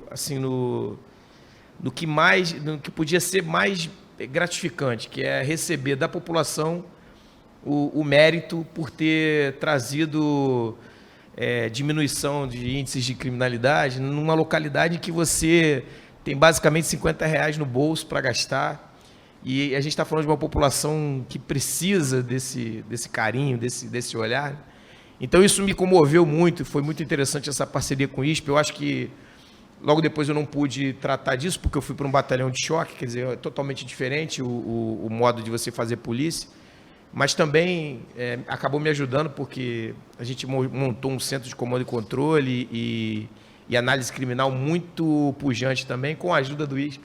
que podia ser mais gratificante, que é receber da população o mérito por ter trazido diminuição de índices de criminalidade numa localidade em que você tem basicamente R$50 no bolso para gastar, e a gente está falando de uma população que precisa desse carinho, desse olhar. Então isso me comoveu muito, foi muito interessante essa parceria com o ISP. Eu acho que logo depois eu não pude tratar disso, porque eu fui para um batalhão de choque, quer dizer, é totalmente diferente o modo de você fazer polícia, mas também acabou me ajudando, porque a gente montou um centro de comando e controle e análise criminal muito pujante também, com a ajuda do ISP.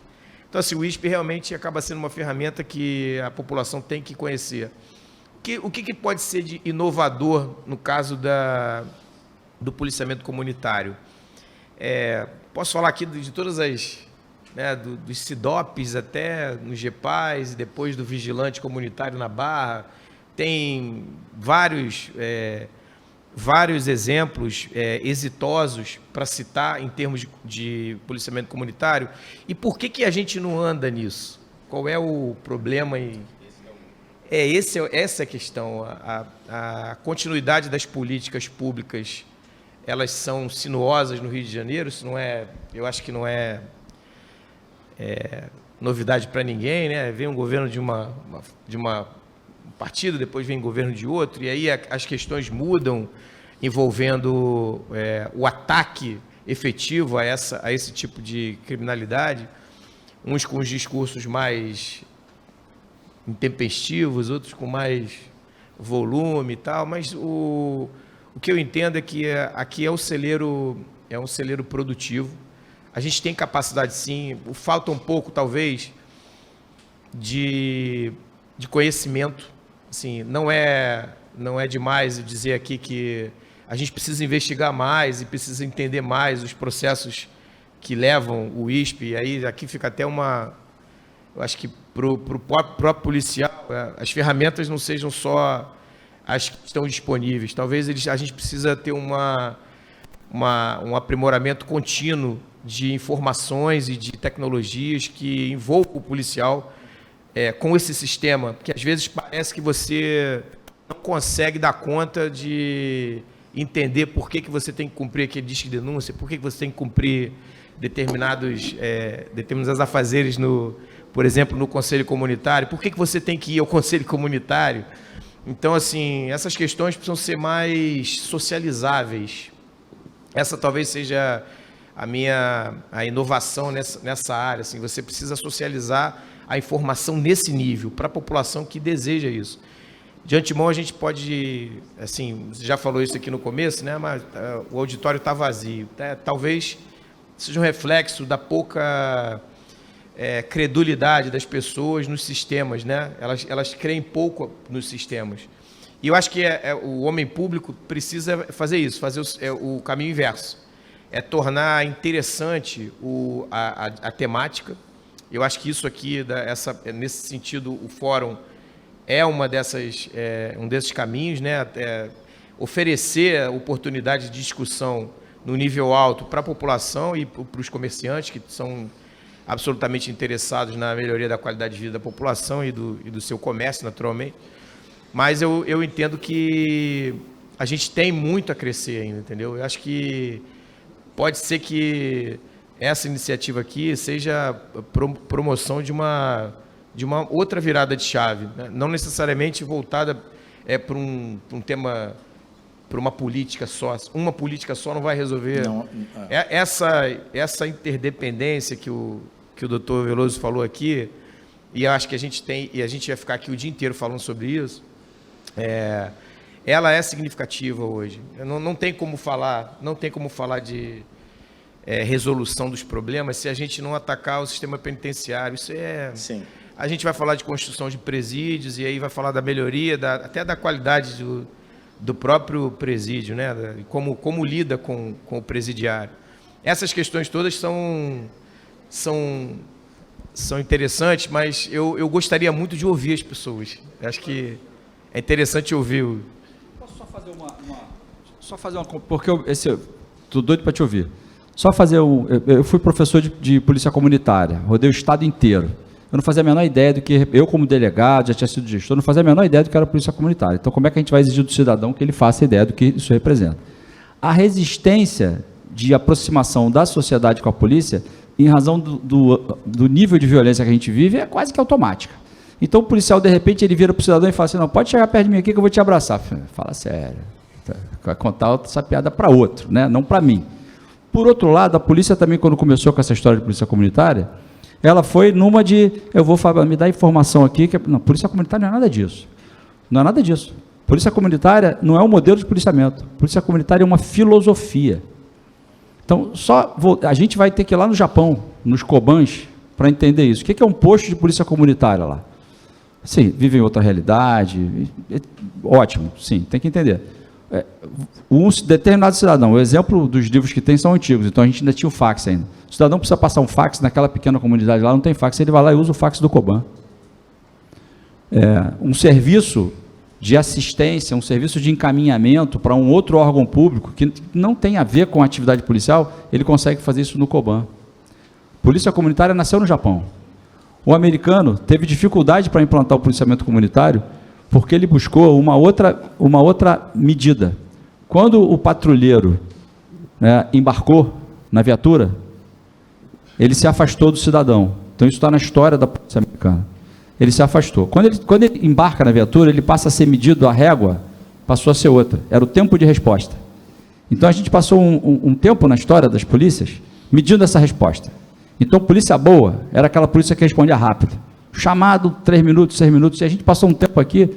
Então, assim, o ISP realmente acaba sendo uma ferramenta que a população tem que conhecer. O que pode ser de inovador no caso do policiamento comunitário? Posso falar aqui de todas as, dos SIDOPs até no GEPAS, e depois do vigilante comunitário na Barra. Tem vários exemplos exitosos para citar em termos de policiamento comunitário. E por que a gente não anda nisso? Qual é o problema? Essa é a questão. A continuidade das políticas públicas, elas são sinuosas no Rio de Janeiro. Isso não é, eu acho que não é novidade para ninguém, né? Vem um governo de um partido, depois vem um governo de outro, e aí as questões mudam, envolvendo o ataque efetivo a esse tipo de criminalidade, uns com os discursos mais intempestivos, outros com mais volume e tal, mas o que eu entendo é que aqui é um celeiro produtivo. A gente tem capacidade, sim, falta um pouco, talvez, de conhecimento. Assim, não é demais dizer aqui que a gente precisa investigar mais e precisa entender mais os processos que levam o ISP, e aí aqui fica até eu acho que para o próprio policial, as ferramentas não sejam só as que estão disponíveis. Talvez a gente precisa ter um aprimoramento contínuo de informações e de tecnologias que envolvam o policial com esse sistema, porque às vezes parece que você não consegue dar conta de entender por que você tem que cumprir aquele disco de denúncia, por que você tem que cumprir determinados afazeres, por exemplo, no Conselho Comunitário, por que você tem que ir ao Conselho Comunitário. Então, assim, essas questões precisam ser mais socializáveis. Essa talvez seja a inovação nessa área. Assim, você precisa socializar a informação nesse nível, para a população que deseja isso. De antemão, a gente pode, assim, você já falou isso aqui no começo, né? Mas o auditório está vazio. Talvez seja um reflexo da pouca credulidade das pessoas nos sistemas, né? Elas creem pouco nos sistemas. E eu acho que o homem público precisa fazer isso, fazer o caminho inverso. Tornar interessante a temática. Eu acho que isso aqui, nesse sentido, o fórum é um desses caminhos, né? Oferecer oportunidade de discussão no nível alto para a população e para os comerciantes, que são absolutamente interessados na melhoria da qualidade de vida da população e do seu comércio, naturalmente. Mas eu entendo que a gente tem muito a crescer ainda, entendeu? Eu acho que pode ser que essa iniciativa aqui seja promoção de uma outra virada de chave, né? Não necessariamente voltada para um tema, para uma política só. Uma política só não vai resolver. Não. Essa interdependência que o doutor Veloso falou aqui, e eu acho que a gente vai ficar aqui o dia inteiro falando sobre isso, ela é significativa hoje. Não tem como falar de resolução dos problemas se a gente não atacar o sistema penitenciário. Sim. A gente vai falar de construção de presídios, e aí vai falar da melhoria, até da qualidade do próprio presídio, né? Como lida com o presidiário. Essas questões todas são interessantes, mas eu gostaria muito de ouvir as pessoas. Eu acho que é interessante ouvir. Posso só fazer uma... Porque estou doido para te ouvir. Só fazer eu fui professor de polícia comunitária, rodei o estado inteiro. eu não fazia a menor ideia do que, eu como delegado, já tinha sido gestor, não fazia a menor ideia do que era a polícia comunitária. Então, como é que a gente vai exigir do cidadão que ele faça ideia do que isso representa? A resistência de aproximação da sociedade com a polícia, em razão do nível de violência que a gente vive, é quase que automática. Então, o policial, de repente, ele vira para o cidadão e fala assim, não, pode chegar perto de mim aqui que eu vou te abraçar. Fala sério, vai contar essa piada para outro, né? Não para mim. Por outro lado, a polícia também, quando começou com essa história de polícia comunitária, ela foi numa de, eu vou me dar informação aqui, que não, polícia comunitária não é nada disso. Não é nada disso. Polícia comunitária não é um modelo de policiamento. Polícia comunitária é uma filosofia. Então, a gente vai ter que ir lá no Japão, nos Kobans, para entender isso. O que é um posto de polícia comunitária lá? Sim, vive em outra realidade, ótimo, sim, tem que entender. Um determinado cidadão, o exemplo dos livros que tem são antigos, então a gente ainda tinha o fax ainda. O cidadão precisa passar um fax naquela pequena comunidade lá, não tem fax, ele vai lá e usa o fax do Coban. Um serviço de assistência, um serviço de encaminhamento para um outro órgão público que não tem a ver com a atividade policial, ele consegue fazer isso no Coban. Polícia comunitária nasceu no Japão. O americano teve dificuldade para implantar o policiamento comunitário porque ele buscou uma outra medida. Quando o patrulheiro embarcou na viatura, ele se afastou do cidadão. Então, isso está na história da polícia americana. Ele se afastou. Quando ele embarca na viatura, ele passa a ser medido, a régua passou a ser outra. Era o tempo de resposta. Então, a gente passou um tempo na história das polícias medindo essa resposta. Então, polícia boa era aquela polícia que respondia rápido. Chamado, 3 minutos, 6 minutos. E a gente passou um tempo aqui,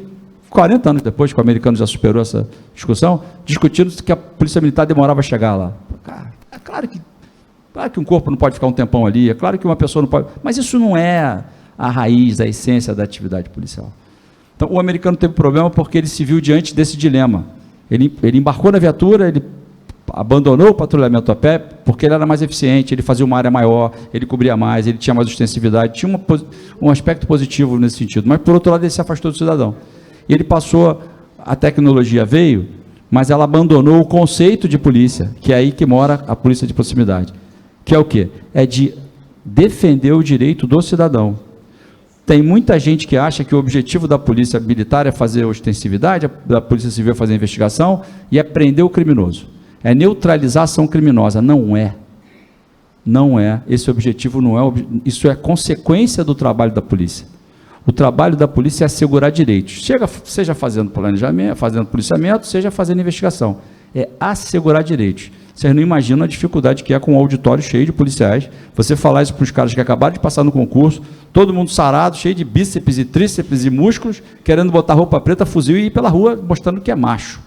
40 anos depois, que o americano já superou essa discussão, discutindo que a polícia militar demorava a chegar lá. Cara, é claro que um corpo não pode ficar um tempão ali, é claro que uma pessoa não pode... Mas isso não é a raiz, a essência da atividade policial. Então, o americano teve problema porque ele se viu diante desse dilema. Ele embarcou na viatura, ele abandonou o patrulhamento a pé porque ele era mais eficiente, ele fazia uma área maior, ele cobria mais, ele tinha mais ostensividade, tinha um aspecto positivo nesse sentido. Mas, por outro lado, ele se afastou do cidadão. E ele passou, a tecnologia veio, mas ela abandonou o conceito de polícia, que é aí que mora a polícia de proximidade. Que é o quê? É de defender o direito do cidadão. Tem muita gente que acha que o objetivo da polícia militar é fazer ostensividade, da polícia civil é fazer investigação e é prender o criminoso. É neutralizar a ação criminosa. Não é. Não é. Esse objetivo não é. Isso é consequência do trabalho da polícia. O trabalho da polícia é assegurar direitos. Seja fazendo planejamento, fazendo policiamento, seja fazendo investigação. É assegurar direitos. Vocês não imaginam a dificuldade que é com um auditório cheio de policiais. Você falar isso para os caras que acabaram de passar no concurso, todo mundo sarado, cheio de bíceps e tríceps e músculos, querendo botar roupa preta, fuzil e ir pela rua mostrando que é macho.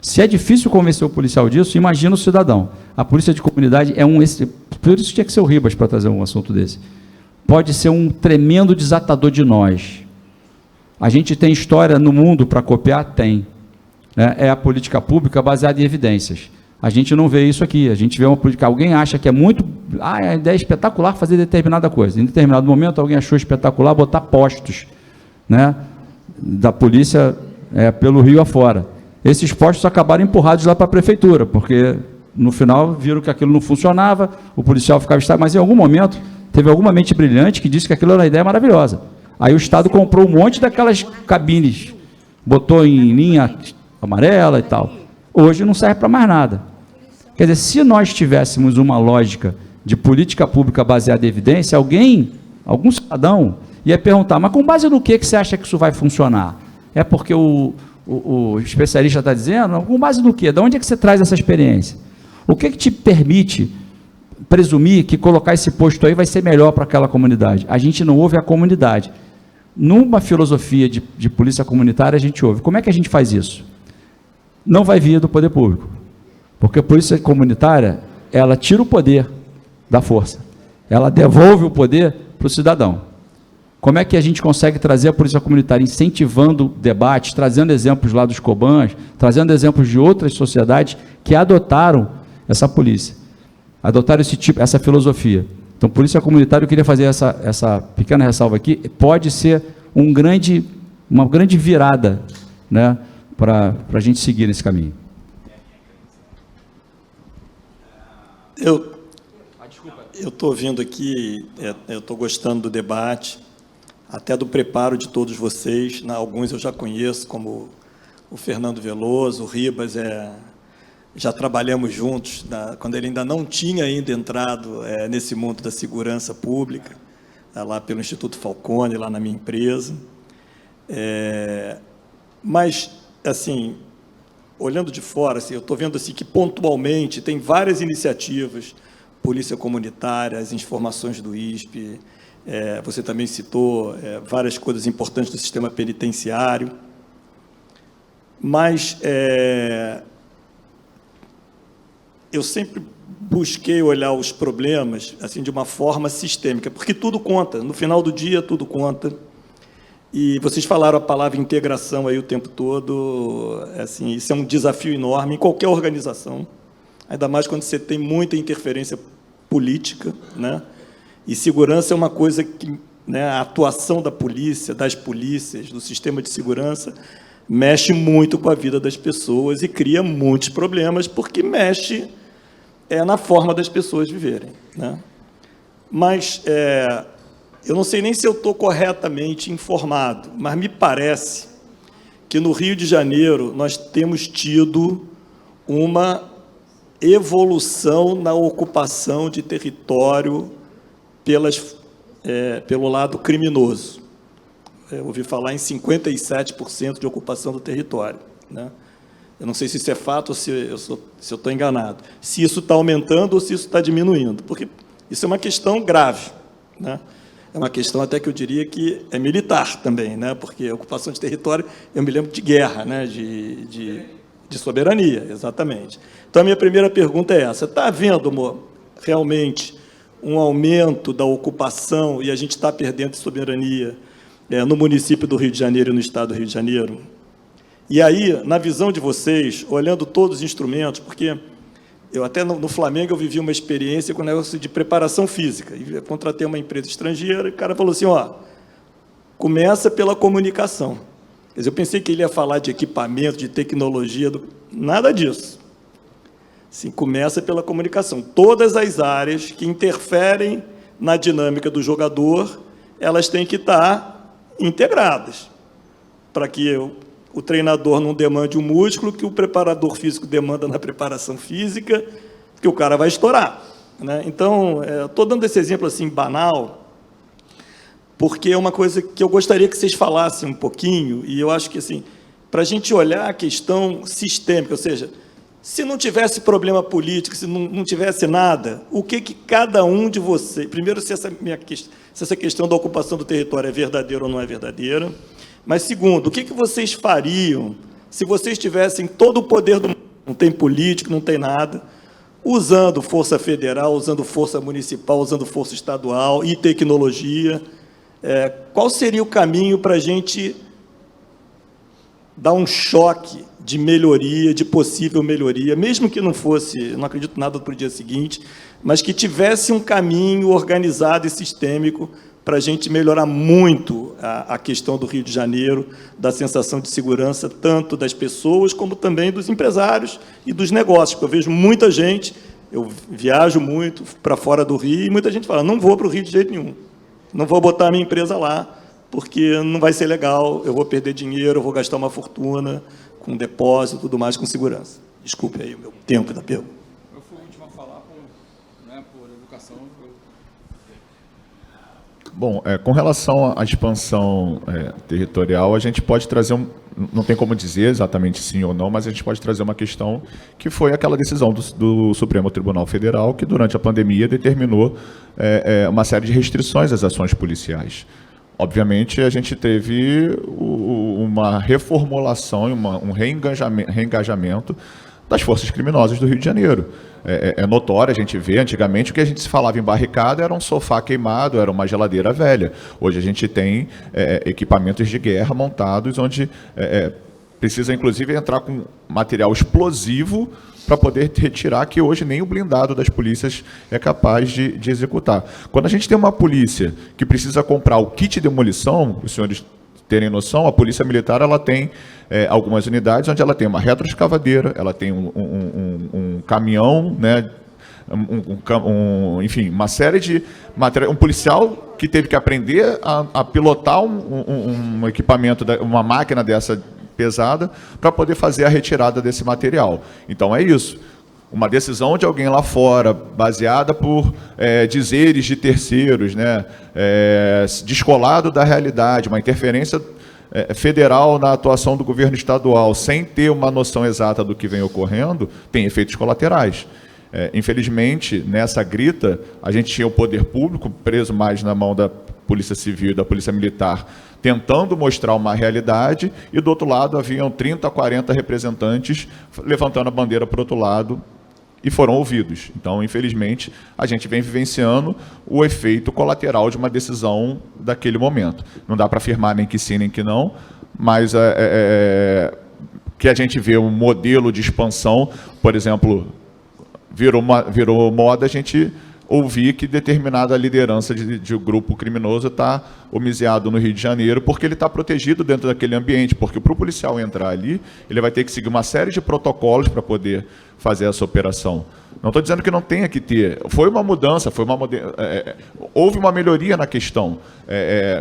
Se é difícil convencer o policial disso, imagina o cidadão. A polícia de comunidade é por isso tinha que ser o Ribas para trazer um assunto desse. Pode ser um tremendo desatador de nós. A gente tem história no mundo para copiar? Tem. É a política pública baseada em evidências. A gente não vê isso aqui. A gente vê uma política... Alguém acha que é muito... a ideia é espetacular fazer determinada coisa. Em determinado momento, alguém achou espetacular botar postos, da polícia pelo Rio afora. Esses postos acabaram empurrados lá para a prefeitura, porque no final viram que aquilo não funcionava, o policial ficava... Mas em algum momento, teve alguma mente brilhante que disse que aquilo era uma ideia maravilhosa. Aí o Estado comprou um monte daquelas cabines, botou em linha amarela e tal. Hoje não serve para mais nada. Quer dizer, se nós tivéssemos uma lógica de política pública baseada em evidência, algum cidadão ia perguntar, mas com base no que você acha que isso vai funcionar? É porque o especialista está dizendo? Com base no quê? De onde é que você traz essa experiência? O que te permite presumir que colocar esse posto aí vai ser melhor para aquela comunidade? A gente não ouve a comunidade. Numa filosofia de polícia comunitária, a gente ouve. Como é que a gente faz isso? Não vai vir do poder público. Porque a polícia comunitária, ela tira o poder da força. Ela devolve o poder para o cidadão. Como é que a gente consegue trazer a polícia comunitária incentivando debates, trazendo exemplos lá dos Cobans, trazendo exemplos de outras sociedades que adotaram essa polícia, adotaram essa filosofia. Então, polícia comunitária, eu queria fazer essa pequena ressalva aqui, pode ser uma grande virada, para a gente seguir nesse caminho. Eu estou ouvindo aqui, eu estou gostando do debate, até do preparo de todos vocês. Alguns eu já conheço, como o Fernando Veloso, o Ribas, já trabalhamos juntos, quando ele ainda não tinha entrado nesse mundo da segurança pública, lá pelo Instituto Falcone, lá na minha empresa. Mas, assim, olhando de fora, assim, eu estou vendo assim, que pontualmente tem várias iniciativas, polícia comunitária, as informações do ISP, você também citou várias coisas importantes do sistema penitenciário, mas eu sempre busquei olhar os problemas assim, de uma forma sistêmica, porque tudo conta, no final do dia tudo conta. E vocês falaram a palavra integração aí o tempo todo, assim, isso é um desafio enorme em qualquer organização, ainda mais quando você tem muita interferência política, né? E segurança é uma coisa que, né, a atuação da polícia, das polícias, do sistema de segurança, mexe muito com a vida das pessoas e cria muitos problemas, porque mexe na forma das pessoas viverem, né? Mas eu não sei nem se eu estou corretamente informado, mas me parece que no Rio de Janeiro nós temos tido uma evolução na ocupação de território pelo lado criminoso. Eu ouvi falar em 57% de ocupação do território, né? Eu não sei se isso é fato ou se eu estou enganado. Se isso está aumentando ou se isso está diminuindo, porque isso é uma questão grave, né? É uma questão até que eu diria que é militar também, né? Porque a ocupação de território, eu me lembro de guerra, né? de soberania, exatamente. Então, a minha primeira pergunta é essa. Está havendo, amor, realmente um aumento da ocupação e a gente está perdendo soberania no município do Rio de Janeiro e no estado do Rio de Janeiro? E aí, na visão de vocês, olhando todos os instrumentos, porque eu até no Flamengo eu vivi uma experiência com o negócio de preparação física, e eu contratei uma empresa estrangeira, e o cara falou assim, começa pela comunicação. Quer dizer, eu pensei que ele ia falar de equipamento, de tecnologia, nada disso. Sim, começa pela comunicação. Todas as áreas que interferem na dinâmica do jogador, elas têm que estar integradas, para que o treinador não demande o músculo que o preparador físico demanda na preparação física, que o cara vai estourar, né? Então, estou dando esse exemplo assim banal, porque é uma coisa que eu gostaria que vocês falassem um pouquinho, e eu acho que, assim, para a gente olhar a questão sistêmica, ou seja, se não tivesse problema político, se não tivesse nada, o que cada um de vocês... Primeiro, se essa questão da ocupação do território é verdadeira ou não é verdadeira. Mas, segundo, o que vocês fariam se vocês tivessem todo o poder do mundo, não tem político, não tem nada, usando força federal, usando força municipal, usando força estadual e tecnologia? Qual seria o caminho para a gente dar um choque de melhoria, de possível melhoria, mesmo que não fosse, não acredito nada para o dia seguinte, mas que tivesse um caminho organizado e sistêmico para a gente melhorar muito a questão do Rio de Janeiro, da sensação de segurança, tanto das pessoas como também dos empresários e dos negócios, porque eu vejo muita gente, eu viajo muito para fora do Rio, e muita gente fala, não vou para o Rio de jeito nenhum, não vou botar a minha empresa lá, porque não vai ser legal, eu vou perder dinheiro, eu vou gastar uma fortuna com depósito e tudo mais com segurança. Desculpe aí o meu tempo da pergunta. Eu fui o último a falar por educação. Bom, com relação à expansão territorial, a gente pode trazer não tem como dizer exatamente sim ou não, mas a gente pode trazer uma questão que foi aquela decisão do Supremo Tribunal Federal, que durante a pandemia determinou uma série de restrições às ações policiais. Obviamente, a gente teve uma reformulação, um reengajamento das forças criminosas do Rio de Janeiro. É notório, a gente vê, antigamente, o que a gente se falava em barricada era um sofá queimado, era uma geladeira velha. Hoje a gente tem equipamentos de guerra montados, onde precisa, inclusive, entrar com material explosivo para poder retirar, que hoje nem o blindado das polícias é capaz de executar. Quando a gente tem uma polícia que precisa comprar o kit de demolição, os senhores terem noção, a Polícia Militar ela tem algumas unidades onde ela tem uma retroescavadeira, ela tem um caminhão, né, enfim, uma série de material, um policial que teve que aprender a pilotar um equipamento, uma máquina dessa pesada, para poder fazer a retirada desse material. Então é isso. Uma decisão de alguém lá fora, baseada por dizeres de terceiros, né, descolado da realidade, uma interferência federal na atuação do governo estadual, sem ter uma noção exata do que vem ocorrendo, tem efeitos colaterais. Infelizmente, nessa grita, a gente tinha o poder público preso mais na mão da Polícia Civil e da Polícia Militar, tentando mostrar uma realidade, e do outro lado haviam 30 a 40 representantes levantando a bandeira para o outro lado, e foram ouvidos. Então, infelizmente, a gente vem vivenciando o efeito colateral de uma decisão daquele momento. Não dá para afirmar nem que sim, nem que não, mas que a gente vê um modelo de expansão, por exemplo, virou moda a gente ouvir que determinada liderança de um grupo criminoso está homiziado no Rio de Janeiro porque ele está protegido dentro daquele ambiente, porque para o policial entrar ali, ele vai ter que seguir uma série de protocolos para poder fazer essa operação. Não estou dizendo que não tenha que ter. Foi uma mudança, houve uma melhoria na questão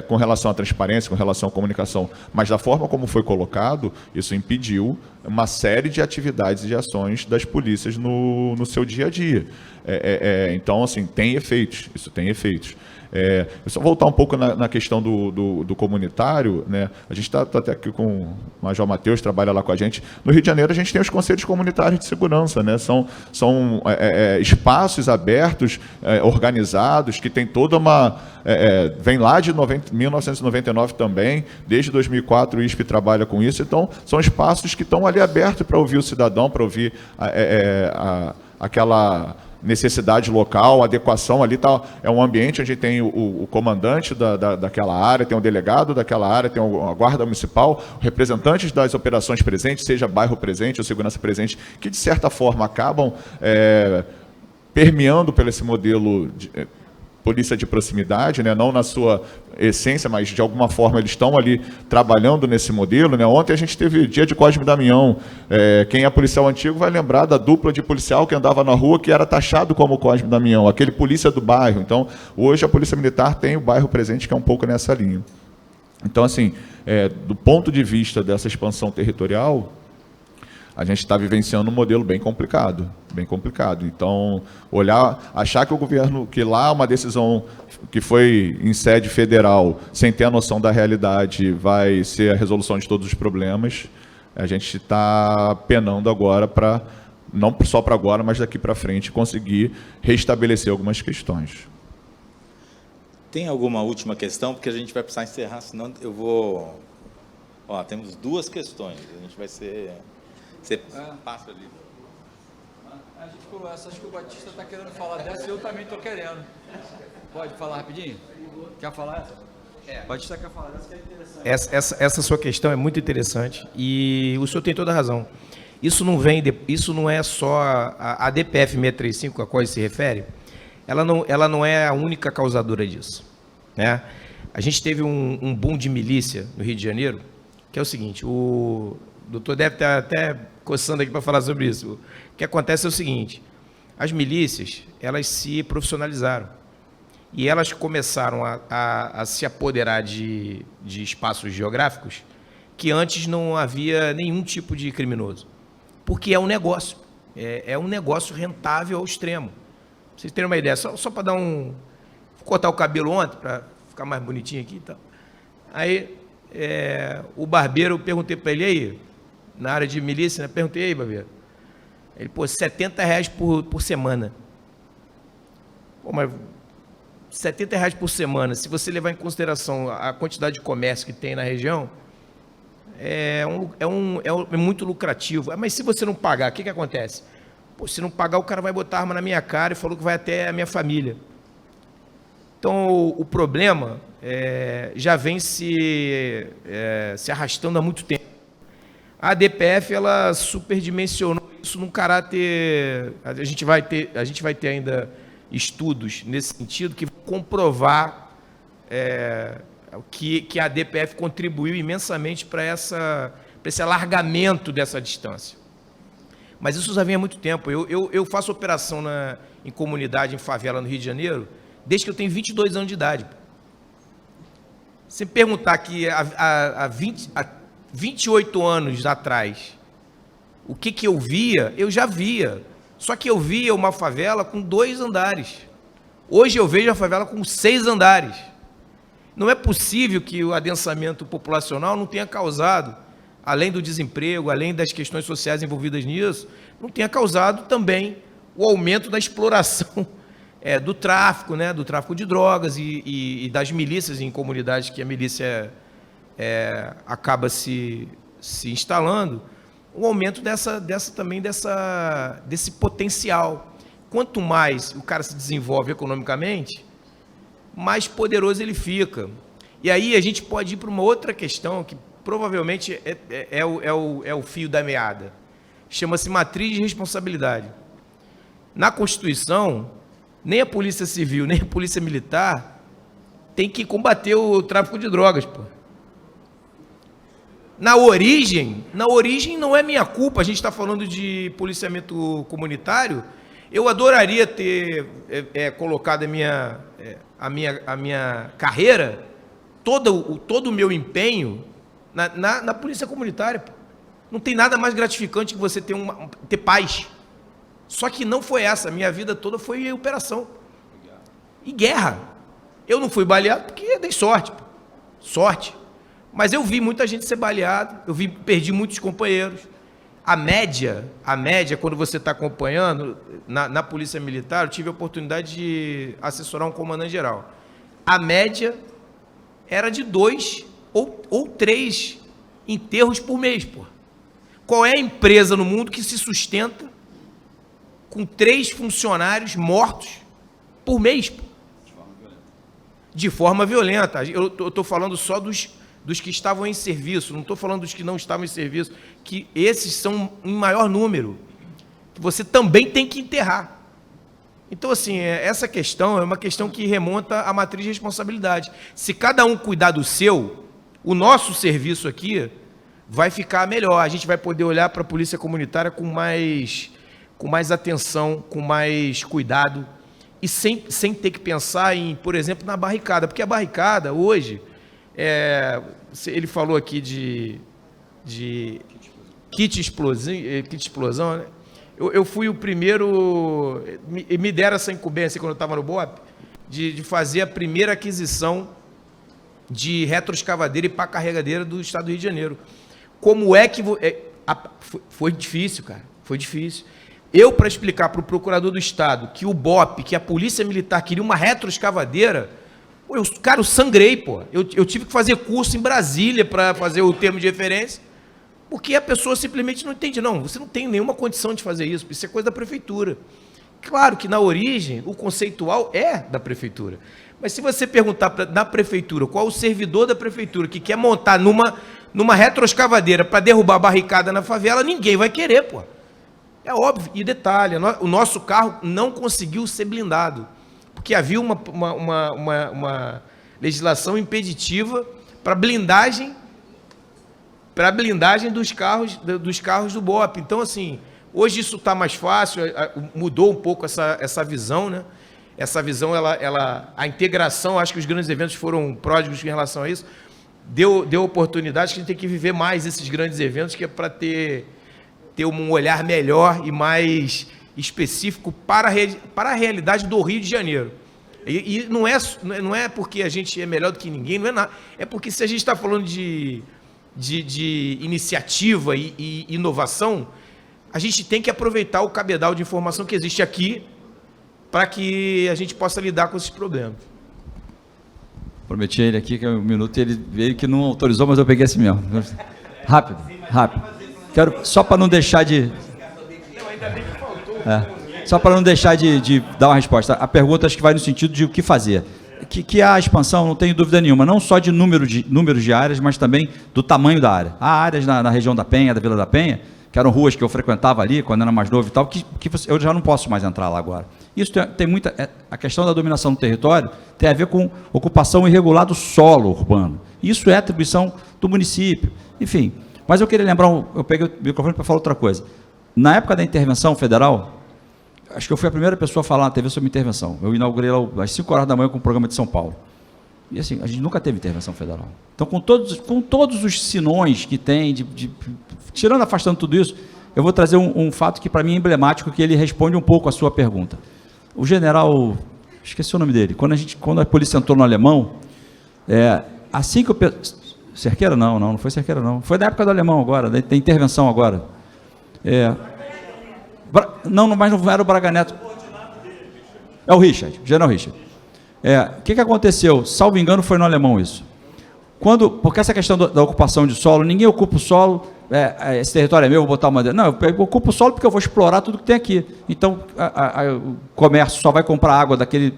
com relação à transparência, com relação à comunicação, mas da forma como foi colocado, isso impediu uma série de atividades e de ações das polícias no seu dia a dia. Então, assim, tem efeitos, isso tem efeitos. Eu só voltar um pouco na questão do comunitário, né? A gente está até aqui com o Major Matheus, trabalha lá com a gente. No Rio de Janeiro, a gente tem os conselhos comunitários de segurança, né? São espaços abertos, organizados, que tem toda uma... vem lá de 1999 também, desde 2004 o ISP trabalha com isso, então são espaços que estão ali abertos para ouvir o cidadão, para ouvir aquela necessidade local, adequação ali, é um ambiente onde tem o comandante daquela área, tem o delegado daquela área, tem a guarda municipal, representantes das operações presentes, seja bairro presente ou segurança presente, que de certa forma acabam permeando por esse modelo de polícia de proximidade, né? Não na sua essência, mas de alguma forma eles estão ali trabalhando nesse modelo, né? Ontem a gente teve dia de Cosme Damião. Quem é policial antigo vai lembrar da dupla de policial que andava na rua, que era taxado como Cosme Damião, aquele polícia do bairro. Então, hoje a Polícia Militar tem o bairro presente, que é um pouco nessa linha. Então, assim, do ponto de vista dessa expansão territorial, a gente está vivenciando um modelo bem complicado, bem complicado. Então, achar que o governo, que lá uma decisão que foi em sede federal, sem ter a noção da realidade, vai ser a resolução de todos os problemas, a gente está penando agora para, não só para agora, mas daqui para frente, conseguir restabelecer algumas questões. Tem alguma última questão? Porque a gente vai precisar encerrar, senão eu vou... temos 2 questões, a gente vai ser... Você passa ali. A gente falou essa, acho que o Batista está querendo falar dessa e eu também estou querendo. Pode falar rapidinho? Quer falar essa? O Batista quer falar dessa, que é interessante. Essa sua questão é muito interessante e o senhor tem toda a razão. Isso não é só a DPF 635 a qual ele se refere, ela não é a única causadora disso, né? A gente teve um boom de milícia no Rio de Janeiro, que é o seguinte, o doutor deve estar até coçando aqui para falar sobre isso. O que acontece é o seguinte, as milícias, elas se profissionalizaram e elas começaram a se apoderar de espaços geográficos que antes não havia nenhum tipo de criminoso, porque é um negócio, é um negócio rentável ao extremo. Pra vocês terem uma ideia, só para dar vou cortar o cabelo ontem, para ficar mais bonitinho aqui e tal. Aí, o barbeiro, eu perguntei para ele, aí, na área de milícia, né? Perguntei, aí, barbeiro, ele, R$70 por semana. Mas R$70 por semana, se você levar em consideração a quantidade de comércio que tem na região, é muito lucrativo. Mas se você não pagar, o que acontece? Se não pagar, o cara vai botar arma na minha cara e falou que vai até a minha família. Então, o problema já vem se arrastando há muito tempo. A DPF, ela superdimensionou isso num caráter... A gente vai ter ainda estudos nesse sentido que vão comprovar que a DPF contribuiu imensamente para esse alargamento dessa distância. Mas isso já vem há muito tempo. Eu faço operação em comunidade, em favela, no Rio de Janeiro, desde que eu tenho 22 anos de idade. Se me perguntar que há 28 anos atrás, o que eu via, eu já via. Só que eu via uma favela com 2 andares. Hoje eu vejo a favela com 6 andares. Não é possível que o adensamento populacional não tenha causado, além do desemprego, além das questões sociais envolvidas nisso, não tenha causado também o aumento da exploração do tráfico, né, do tráfico de drogas e das milícias em comunidades que a milícia acaba se instalando, o aumento desse potencial. Quanto mais o cara se desenvolve economicamente, mais poderoso ele fica. E aí a gente pode ir para uma outra questão que provavelmente é o fio da meada. Chama-se matriz de responsabilidade. Na Constituição, nem a Polícia Civil, nem a Polícia Militar tem que combater o tráfico de drogas, pô. Na origem não é minha culpa, a gente está falando de policiamento comunitário. Eu adoraria ter colocado a minha carreira, todo o meu empenho na polícia comunitária. Pô. Não tem nada mais gratificante que você ter paz. Só que não foi essa, a minha vida toda foi operação. E guerra. Eu não fui baleado porque dei sorte. Pô. Sorte. Mas eu vi muita gente ser baleada, perdi muitos companheiros. A média, quando você está acompanhando, na Polícia Militar, eu tive a oportunidade de assessorar um comandante-geral. A média era de 2 ou 3 enterros por mês, pô. Qual é a empresa no mundo que se sustenta com 3 funcionários mortos por mês, pô? De forma violenta. Eu estou falando só dos que estavam em serviço, não estou falando dos que não estavam em serviço, que esses são em maior número, que você também tem que enterrar. Então, assim, essa questão é uma questão que remonta à matriz de responsabilidade. Se cada um cuidar do seu, o nosso serviço aqui vai ficar melhor. A gente vai poder olhar para a polícia comunitária com mais atenção, com mais cuidado, e sem ter que pensar em, por exemplo, na barricada. Porque a barricada, hoje, ele falou aqui de kit explosão, né? Eu fui o primeiro, me deram essa incumbência quando eu estava no BOP, de fazer a primeira aquisição de retroescavadeira e pá carregadeira do estado do Rio de Janeiro. Como é que... foi difícil, cara, foi difícil. Eu, para explicar para o procurador do estado que o BOP, que a Polícia Militar queria uma retroescavadeira, eu sangrei, pô. Eu tive que fazer curso em Brasília para fazer o termo de referência, porque a pessoa simplesmente não entende. Não, você não tem nenhuma condição de fazer isso é coisa da prefeitura. Claro que na origem, o conceitual é da prefeitura. Mas se você perguntar na prefeitura qual o servidor da prefeitura que quer montar numa retroescavadeira para derrubar a barricada na favela, ninguém vai querer, pô. É óbvio. E detalhe, o nosso carro não conseguiu ser blindado, porque havia uma legislação impeditiva para blindagem dos carros do BOP. Então, assim, hoje isso está mais fácil, mudou um pouco essa visão, né? Essa visão, a integração, acho que os grandes eventos foram pródigos em relação a isso, deu oportunidade que a gente tem que viver mais esses grandes eventos, que é para ter um olhar melhor e mais específico para a realidade do Rio de Janeiro. E não é porque a gente é melhor do que ninguém, não é nada. É porque se a gente está falando de iniciativa e inovação, a gente tem que aproveitar o cabedal de informação que existe aqui para que a gente possa lidar com esses problemas. Prometi a ele aqui que é um minuto, ele veio que não autorizou, mas eu peguei assim mesmo. Rápido. Quero, só para não deixar de... Só para não deixar de dar uma resposta. A pergunta acho que vai no sentido de o que fazer. Que a expansão, não tenho dúvida nenhuma, não só de números de áreas, mas também do tamanho da área. Há áreas na região da Penha, da Vila da Penha, que eram ruas que eu frequentava ali, quando era mais novo e tal, que eu já não posso mais entrar lá agora. Isso tem muita... A questão da dominação do território tem a ver com ocupação irregular do solo urbano. Isso é atribuição do município. Enfim, mas eu queria lembrar, eu peguei o microfone para falar outra coisa. Na época da intervenção federal, acho que eu fui a primeira pessoa a falar na TV sobre intervenção. Eu inaugurei lá às 5 horas da manhã com o programa de São Paulo. E assim, a gente nunca teve intervenção federal. Então, com todos os sinões que tem, tirando, afastando tudo isso, eu vou trazer um fato que para mim é emblemático, que ele responde um pouco a sua pergunta. O general, esqueci o nome dele, quando a polícia entrou no Alemão, assim que o... Cerqueira? Não foi Cerqueira, não. Foi da época do Alemão agora, da intervenção agora. Não, mas não era o Braga Neto. É o Richard, general Richard. O que aconteceu? Salvo engano, foi no Alemão isso. Porque essa questão da ocupação de solo, ninguém ocupa o solo, esse território é meu, vou botar uma... Não, eu ocupo o solo porque eu vou explorar tudo que tem aqui. Então, o comércio só vai comprar água daquele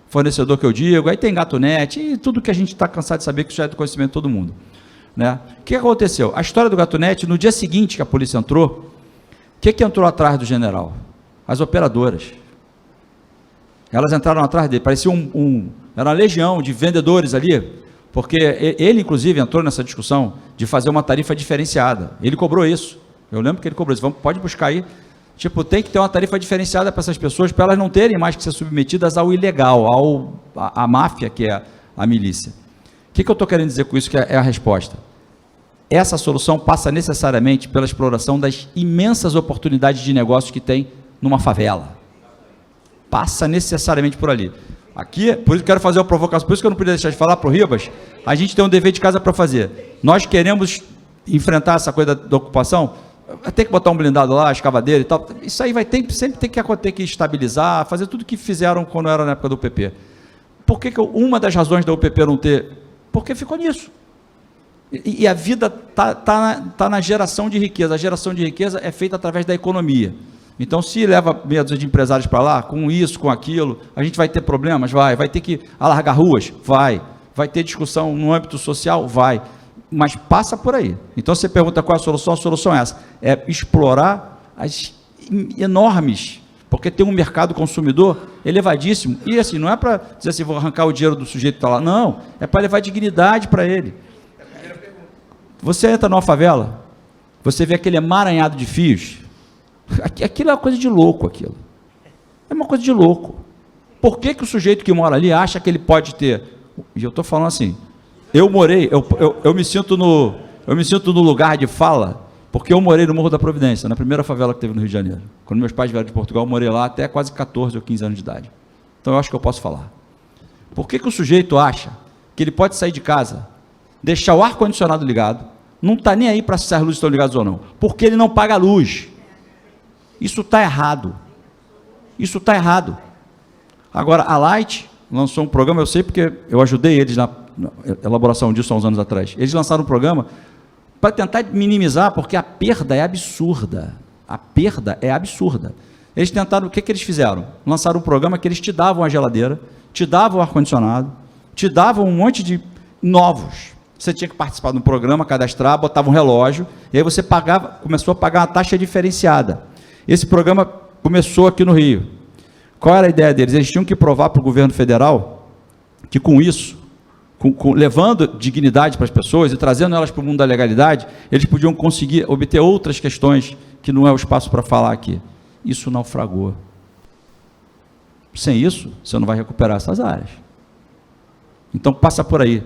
fornecedor que eu digo, aí tem gatunete, e tudo que a gente está cansado de saber, que já é do conhecimento de todo mundo. Né? O que aconteceu? A história do gatunete, no dia seguinte que a polícia entrou, o que entrou atrás do general? As operadoras. Elas entraram atrás dele, parecia era uma legião de vendedores ali, porque ele, inclusive, entrou nessa discussão de fazer uma tarifa diferenciada. Ele cobrou isso. Eu lembro que ele cobrou isso. Pode buscar aí. Tipo, tem que ter uma tarifa diferenciada para essas pessoas, para elas não terem mais que ser submetidas ao ilegal, à máfia, que é a milícia. O que eu estou querendo dizer com isso, que é a resposta? Essa solução passa necessariamente pela exploração das imensas oportunidades de negócio que tem numa favela. Passa necessariamente por ali. Aqui, por isso que eu quero fazer uma provocação, por isso que eu não podia deixar de falar para o Ribas, a gente tem um dever de casa para fazer. Nós queremos enfrentar essa coisa da ocupação, vai ter que botar um blindado lá, escavadeira e tal, isso aí sempre ter que estabilizar, fazer tudo que fizeram quando era na época do UPP. Por que uma das razões da UPP não ter? Porque ficou nisso. E a vida tá na geração de riqueza. A geração de riqueza é feita através da economia. Então, se leva meia dúzia de empresários para lá, com isso, com aquilo, a gente vai ter problemas? Vai ter que alargar ruas? Vai ter discussão no âmbito social? Vai. Mas passa por aí. Então, você pergunta qual é a solução é essa. É explorar as enormes, porque tem um mercado consumidor elevadíssimo. E assim, não é para dizer assim, vou arrancar o dinheiro do sujeito que está lá. Não, é para levar dignidade para ele. Você entra numa favela, você vê aquele emaranhado de fios, aquilo é uma coisa de louco, aquilo. É uma coisa de louco. Por que o sujeito que mora ali acha que ele pode ter... E eu estou falando assim, eu me sinto no lugar de fala, porque eu morei no Morro da Providência, na primeira favela que teve no Rio de Janeiro. Quando meus pais vieram de Portugal, eu morei lá até quase 14 ou 15 anos de idade. Então eu acho que eu posso falar. Por que o sujeito acha que ele pode sair de casa, deixar o ar-condicionado ligado, não está nem aí para se as luzes estão ligadas ou não, porque ele não paga a luz. Isso está errado. Isso está errado. Agora, a Light lançou um programa, eu sei porque eu ajudei eles na elaboração disso há uns anos atrás. Eles lançaram um programa para tentar minimizar, porque a perda é absurda. A perda é absurda. Eles tentaram, o que eles fizeram? Lançaram um programa que eles te davam a geladeira, te davam o ar-condicionado, te davam um monte de novos. Você tinha que participar do programa, cadastrar, botava um relógio, e aí você começou a pagar uma taxa diferenciada. Esse programa começou aqui no Rio. Qual era a ideia deles? Eles tinham que provar para o governo federal que com isso, levando dignidade para as pessoas e trazendo elas para o mundo da legalidade, eles podiam conseguir obter outras questões que não é o espaço para falar aqui. Isso naufragou. Sem isso, você não vai recuperar essas áreas. Então, passa por aí.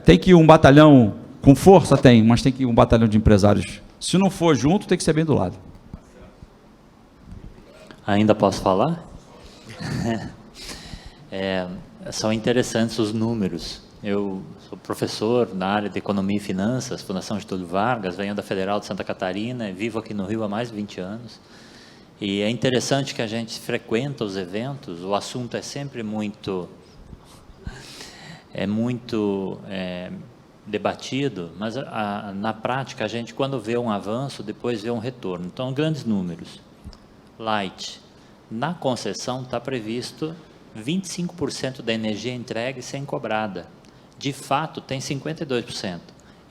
Tem que ir um batalhão com força? Tem, mas tem que ir um batalhão de empresários. Se não for junto, tem que ser bem do lado. Ainda posso falar? São interessantes os números. Eu sou professor na área de Economia e Finanças, Fundação Getúlio Vargas, venho da Federal de Santa Catarina, vivo aqui no Rio há mais de 20 anos. E é interessante que a gente frequenta os eventos, o assunto é sempre muito debatido, mas na prática a gente, quando vê um avanço, depois vê um retorno. Então, grandes números. Light, na concessão está previsto 25% da energia entregue sem cobrada. De fato, tem 52%.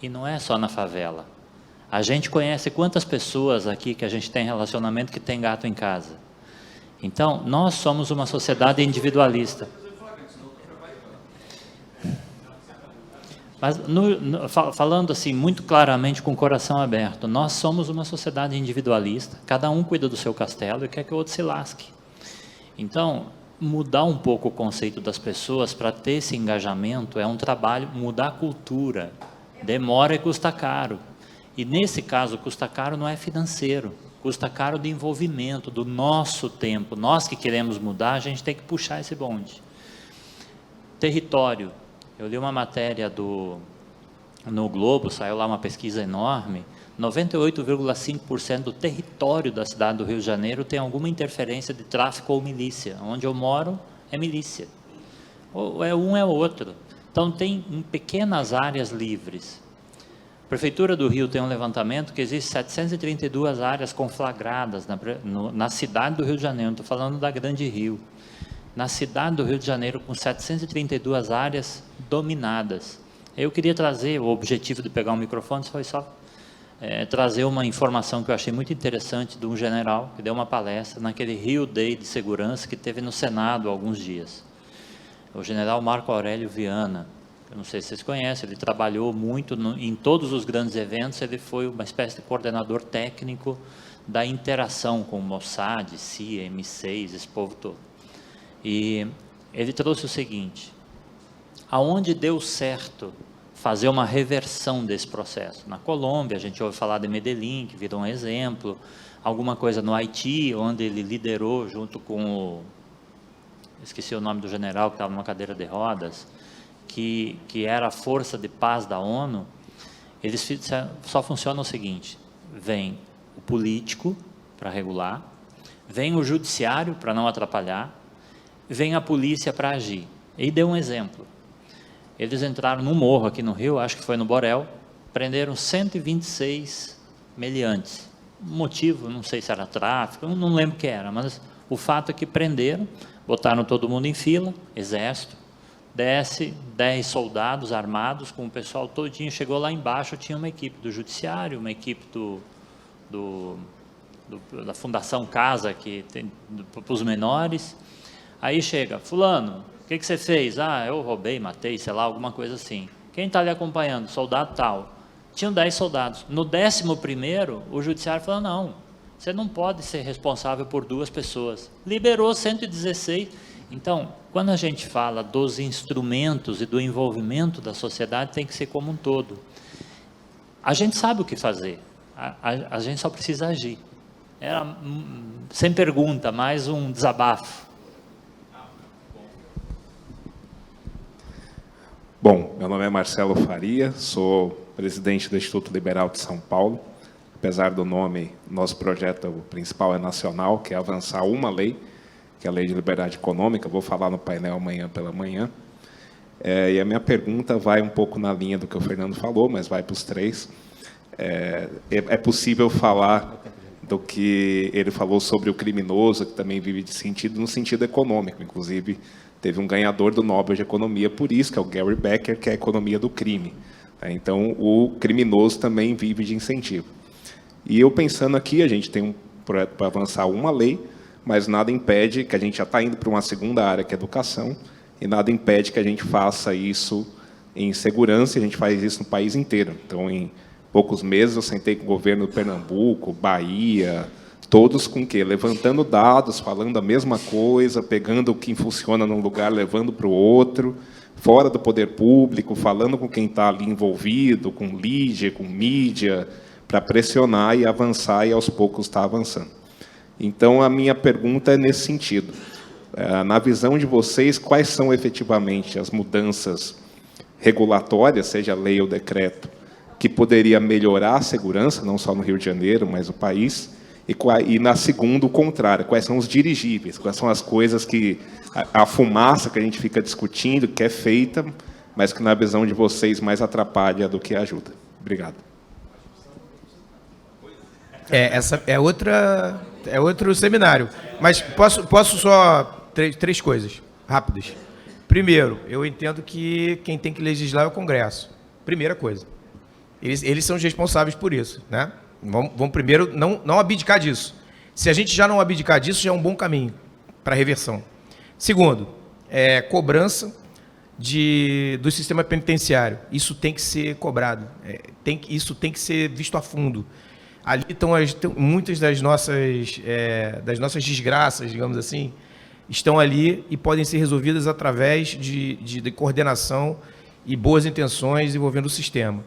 E não é só na favela. A gente conhece quantas pessoas aqui que a gente tem relacionamento que tem gato em casa. Então, nós somos uma sociedade individualista. Mas, falando assim, muito claramente, com o coração aberto, nós somos uma sociedade individualista, cada um cuida do seu castelo e quer que o outro se lasque. Então, mudar um pouco o conceito das pessoas para ter esse engajamento é um trabalho, mudar a cultura, demora e custa caro. E nesse caso, custa caro não é financeiro, custa caro de envolvimento, do nosso tempo. Nós que queremos mudar, a gente tem que puxar esse bonde. Território. Eu li uma matéria no Globo, saiu lá uma pesquisa enorme, 98,5% do território da cidade do Rio de Janeiro tem alguma interferência de tráfico ou milícia. Onde eu moro é milícia. Ou é um é o outro. Então tem pequenas áreas livres. A Prefeitura do Rio tem um levantamento que existe 732 áreas conflagradas na cidade do Rio de Janeiro, não estou falando da Grande Rio. Na cidade do Rio de Janeiro, com 732 áreas dominadas. Eu queria trazer, o objetivo de pegar um microfone foi só trazer uma informação que eu achei muito interessante de um general que deu uma palestra naquele Rio Day de segurança que teve no Senado há alguns dias. O general Marco Aurélio Viana, eu não sei se vocês conhecem, ele trabalhou muito em todos os grandes eventos, ele foi uma espécie de coordenador técnico da interação com o Mossad, CIA, M6, esse povo todo. E ele trouxe o seguinte: aonde deu certo fazer uma reversão desse processo? Na Colômbia, a gente ouve falar de Medellín, que virou um exemplo, alguma coisa no Haiti, onde ele liderou junto com esqueci o nome do general que estava numa cadeira de rodas, que era a força de paz da ONU. Eles só funciona o seguinte: vem o político para regular, vem o judiciário para não atrapalhar, vem a polícia para agir. E deu um exemplo. Eles entraram num morro aqui no Rio, acho que foi no Borel, prenderam 126 meliantes. O motivo, não sei se era tráfico, não lembro o que era, mas o fato é que prenderam, botaram todo mundo em fila, exército, desce 10 soldados armados com o pessoal todinho, chegou lá embaixo, tinha uma equipe do judiciário, uma equipe da Fundação Casa, que tem para os menores. Aí chega, fulano, o que você fez? Ah, eu roubei, matei, sei lá, alguma coisa assim. Quem está lhe acompanhando? Soldado tal. Tinham 10 soldados. No 11º, o judiciário falou, não, você não pode ser responsável por 2 pessoas. Liberou 116. Então, quando a gente fala dos instrumentos e do envolvimento da sociedade, tem que ser como um todo. A gente sabe o que fazer, a gente só precisa agir. Era, sem pergunta, mais um desabafo. Bom, meu nome é Marcelo Faria, sou presidente do Instituto Liberal de São Paulo. Apesar do nome, nosso projeto principal é nacional, que é avançar uma lei, que é a Lei de Liberdade Econômica. Vou falar no painel amanhã pela manhã. E a minha pergunta vai um pouco na linha do que o Fernando falou, mas vai para os 3. É possível falar do que ele falou sobre o criminoso, que também vive de sentido, no sentido econômico, inclusive. Teve um ganhador do Nobel de Economia por isso, que é o Gary Becker, que é a economia do crime. Então, o criminoso também vive de incentivo. E eu pensando aqui, a gente tem um projeto para avançar uma lei, mas nada impede, que a gente já está indo para uma segunda área, que é educação, e nada impede que a gente faça isso em segurança, e a gente faz isso no país inteiro. Então, em poucos meses, eu sentei com o governo do Pernambuco, Bahia, todos com o quê? Levantando dados, falando a mesma coisa, pegando o que funciona num lugar, levando para o outro, fora do poder público, falando com quem está ali envolvido, com LIDE, com mídia, para pressionar e avançar, e aos poucos está avançando. Então, a minha pergunta é nesse sentido. Na visão de vocês, quais são efetivamente as mudanças regulatórias, seja lei ou decreto, que poderia melhorar a segurança, não só no Rio de Janeiro, mas no país? E na segunda, o contrário, quais são os dirigíveis, quais são as coisas que, a fumaça que a gente fica discutindo, que é feita, mas que na visão de vocês mais atrapalha do que ajuda. Obrigado. Essa é outro seminário. Mas posso só três coisas rápidas. Primeiro, eu entendo que quem tem que legislar é o Congresso. Primeira coisa. Eles são os responsáveis por isso, né? Vamos primeiro não abdicar disso. Se a gente já não abdicar disso, já é um bom caminho para a reversão. Segundo, cobrança. do sistema penitenciário. Isso tem que ser cobrado, isso tem que ser visto a fundo. Ali estão muitas das nossas desgraças, digamos assim, estão ali e podem ser resolvidas através de coordenação e boas intenções envolvendo o sistema.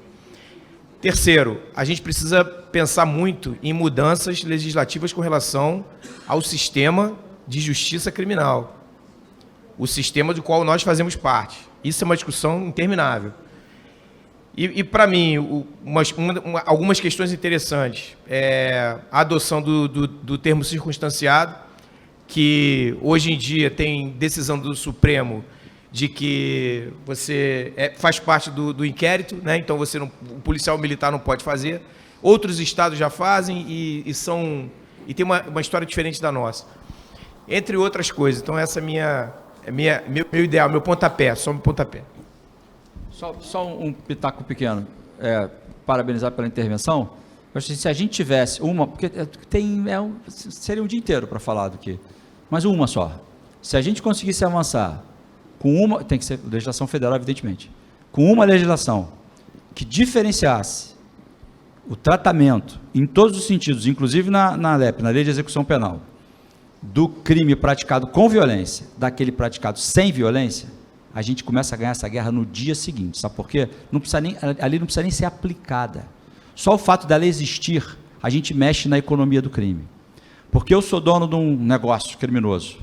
Terceiro, a gente precisa pensar muito em mudanças legislativas com relação ao sistema de justiça criminal, o sistema do qual nós fazemos parte. Isso é uma discussão interminável. E para mim, algumas questões interessantes. A adoção do termo circunstanciado, que hoje em dia tem decisão do Supremo de que você faz parte do inquérito, né? Então o policial militar não pode fazer. Outros estados já fazem e tem uma história diferente da nossa. Entre outras coisas. Então essa é meu ideal, meu pontapé, só meu pontapé. Só um pitaco pequeno. Parabenizar pela intervenção. Eu acho que se a gente tivesse uma... Porque seria um dia inteiro para falar do que... Mas uma só. Se a gente conseguisse avançar com uma... Tem que ser legislação federal, evidentemente. Com uma legislação que diferenciasse o tratamento, em todos os sentidos, inclusive na LEP, na Lei de Execução Penal, do crime praticado com violência, daquele praticado sem violência, a gente começa a ganhar essa guerra no dia seguinte. Sabe por quê? Ali não precisa nem ser aplicada. Só o fato dela existir, a gente mexe na economia do crime. Porque eu sou dono de um negócio criminoso.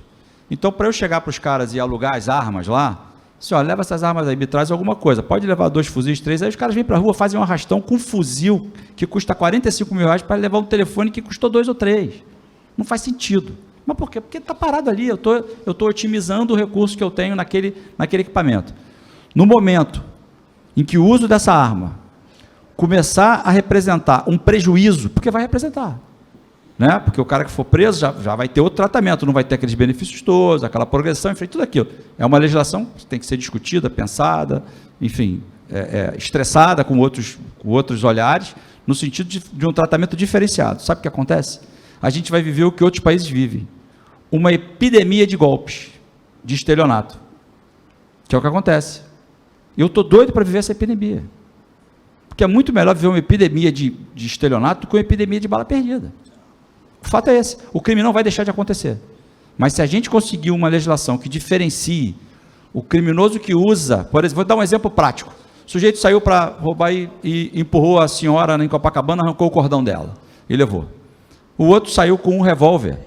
Então, para eu chegar para os caras e alugar as armas lá, assim, ó, leva essas armas aí, me traz alguma coisa. Pode levar 2 fuzis, 3, aí os caras vêm para a rua, fazem um arrastão com um fuzil que custa R$45 mil para levar um telefone que custou 2 ou 3. Não faz sentido. Mas por quê? Porque está parado ali, eu estou otimizando o recurso que eu tenho naquele equipamento. No momento em que o uso dessa arma começar a representar um prejuízo, porque vai representar, né? Porque o cara que for preso já vai ter outro tratamento, não vai ter aqueles benefícios todos, aquela progressão, enfim, tudo aquilo. É uma legislação que tem que ser discutida, pensada, enfim, estressada com outros olhares, no sentido de um tratamento diferenciado. Sabe o que acontece? A gente vai viver o que outros países vivem. Uma epidemia de golpes, de estelionato, que é o que acontece. Eu estou doido para viver essa epidemia, porque é muito melhor viver uma epidemia de estelionato do que uma epidemia de bala perdida. O fato é esse, o crime não vai deixar de acontecer, mas se a gente conseguir uma legislação que diferencie o criminoso que usa, por exemplo, vou dar um exemplo prático, o sujeito saiu para roubar e empurrou a senhora em Copacabana, arrancou o cordão dela e levou. O outro saiu com um revólver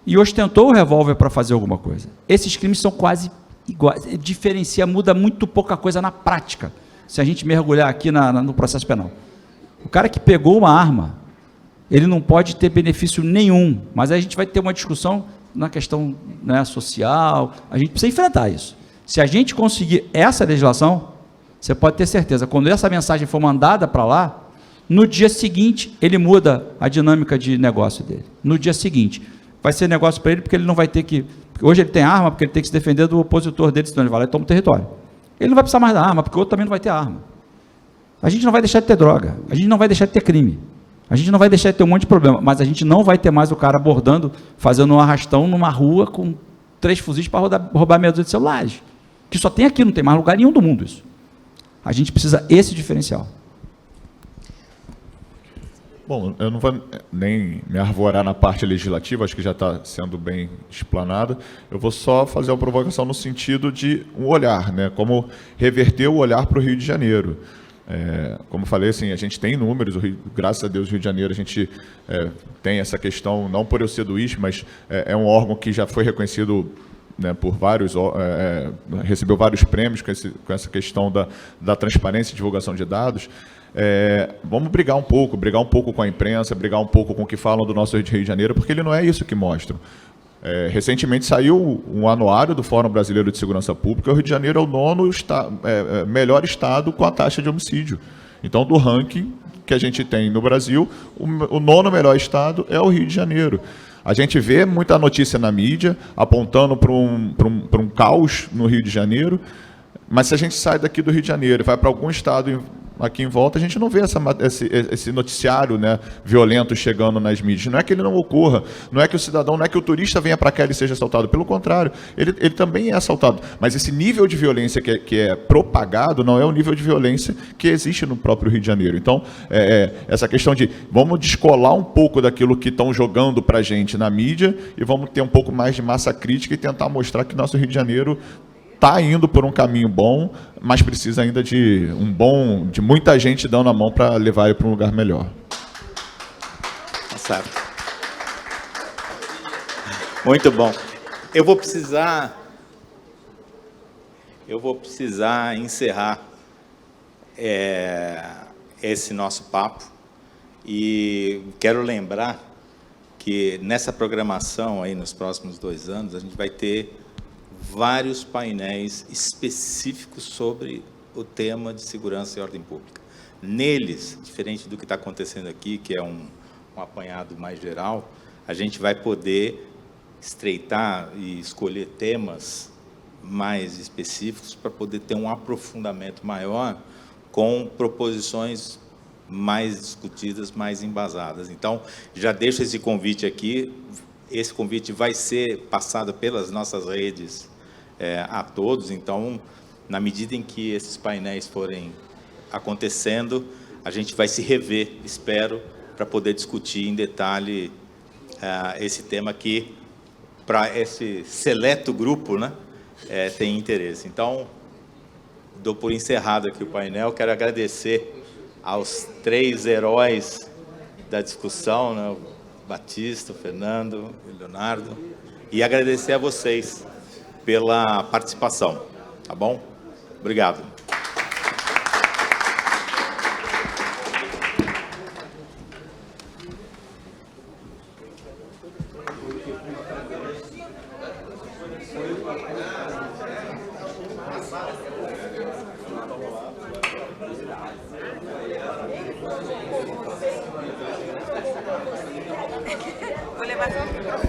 e ostentou o revólver para fazer alguma coisa. Esses crimes são quase iguais, muda muito pouca coisa na prática, se a gente mergulhar aqui no processo penal. O cara que pegou uma arma, ele não pode ter benefício nenhum, mas aí a gente vai ter uma discussão na questão, né, social, a gente precisa enfrentar isso. Se a gente conseguir essa legislação, você pode ter certeza, quando essa mensagem for mandada para lá, no dia seguinte, ele muda a dinâmica de negócio dele. No dia seguinte, vai ser negócio para ele, porque ele não vai ter que... Hoje ele tem arma, porque ele tem que se defender do opositor dele, senão ele vai lá e toma o território. Ele não vai precisar mais da arma, porque o outro também não vai ter arma. A gente não vai deixar de ter droga, a gente não vai deixar de ter crime, a gente não vai deixar de ter um monte de problema, mas a gente não vai ter mais o cara abordando, fazendo um arrastão numa rua com 3 fuzis para roubar meia dúzia de celulares. Que só tem aqui, não tem mais lugar nenhum do mundo isso. A gente precisa esse diferencial. Bom, eu não vou nem me arvorar na parte legislativa, acho que já está sendo bem explanada. Eu vou só fazer uma provocação no sentido de um olhar, né? Como reverter o olhar para o Rio de Janeiro. Como eu falei, assim, a gente tem números, graças a Deus, o Rio de Janeiro, a gente tem essa questão, não por eu ser do ISP, mas é um órgão que já foi reconhecido, né, por vários, recebeu vários prêmios com essa questão da transparência e divulgação de dados. Vamos brigar um pouco com a imprensa, brigar um pouco com o que falam do nosso Rio de Janeiro, porque ele não é isso que mostram. Recentemente saiu um anuário do Fórum Brasileiro de Segurança Pública, o Rio de Janeiro é o 9º melhor estado com a taxa de homicídio. Então, do ranking que a gente tem no Brasil, o 9º melhor estado é o Rio de Janeiro. A gente vê muita notícia na mídia apontando para um caos no Rio de Janeiro, Mas se a gente sai daqui do Rio de Janeiro e vai para algum estado aqui em volta, a gente não vê esse noticiário, né, violento chegando nas mídias. Não é que ele não ocorra, não é que o cidadão, não é que o turista venha para cá e ele seja assaltado. Pelo contrário, ele também é assaltado. Mas esse nível de violência que é propagado não é o nível de violência que existe no próprio Rio de Janeiro. Então, essa questão de vamos descolar um pouco daquilo que estão jogando para a gente na mídia e vamos ter um pouco mais de massa crítica e tentar mostrar que nosso Rio de Janeiro está indo por um caminho bom, mas precisa ainda de muita gente dando a mão para levar ele para um lugar melhor. Tá certo. Muito bom. Eu vou precisar encerrar esse nosso papo e quero lembrar que nessa programação aí nos próximos 2 anos a gente vai ter vários painéis específicos sobre o tema de segurança e ordem pública. Neles, diferente do que está acontecendo aqui, que é um apanhado mais geral, a gente vai poder estreitar e escolher temas mais específicos para poder ter um aprofundamento maior com proposições mais discutidas, mais embasadas. Então, já deixo esse convite aqui. Esse convite vai ser passado pelas nossas redes a todos. Então, na medida em que esses painéis forem acontecendo, a gente vai se rever, espero, para poder discutir em detalhe esse tema que, para esse seleto grupo, né, tem interesse. Então, dou por encerrado aqui o painel. Quero agradecer aos 3 heróis da discussão, né, o Batista, o Fernando, o Leonardo, e agradecer a vocês pela participação, tá bom? Obrigado. Vou levar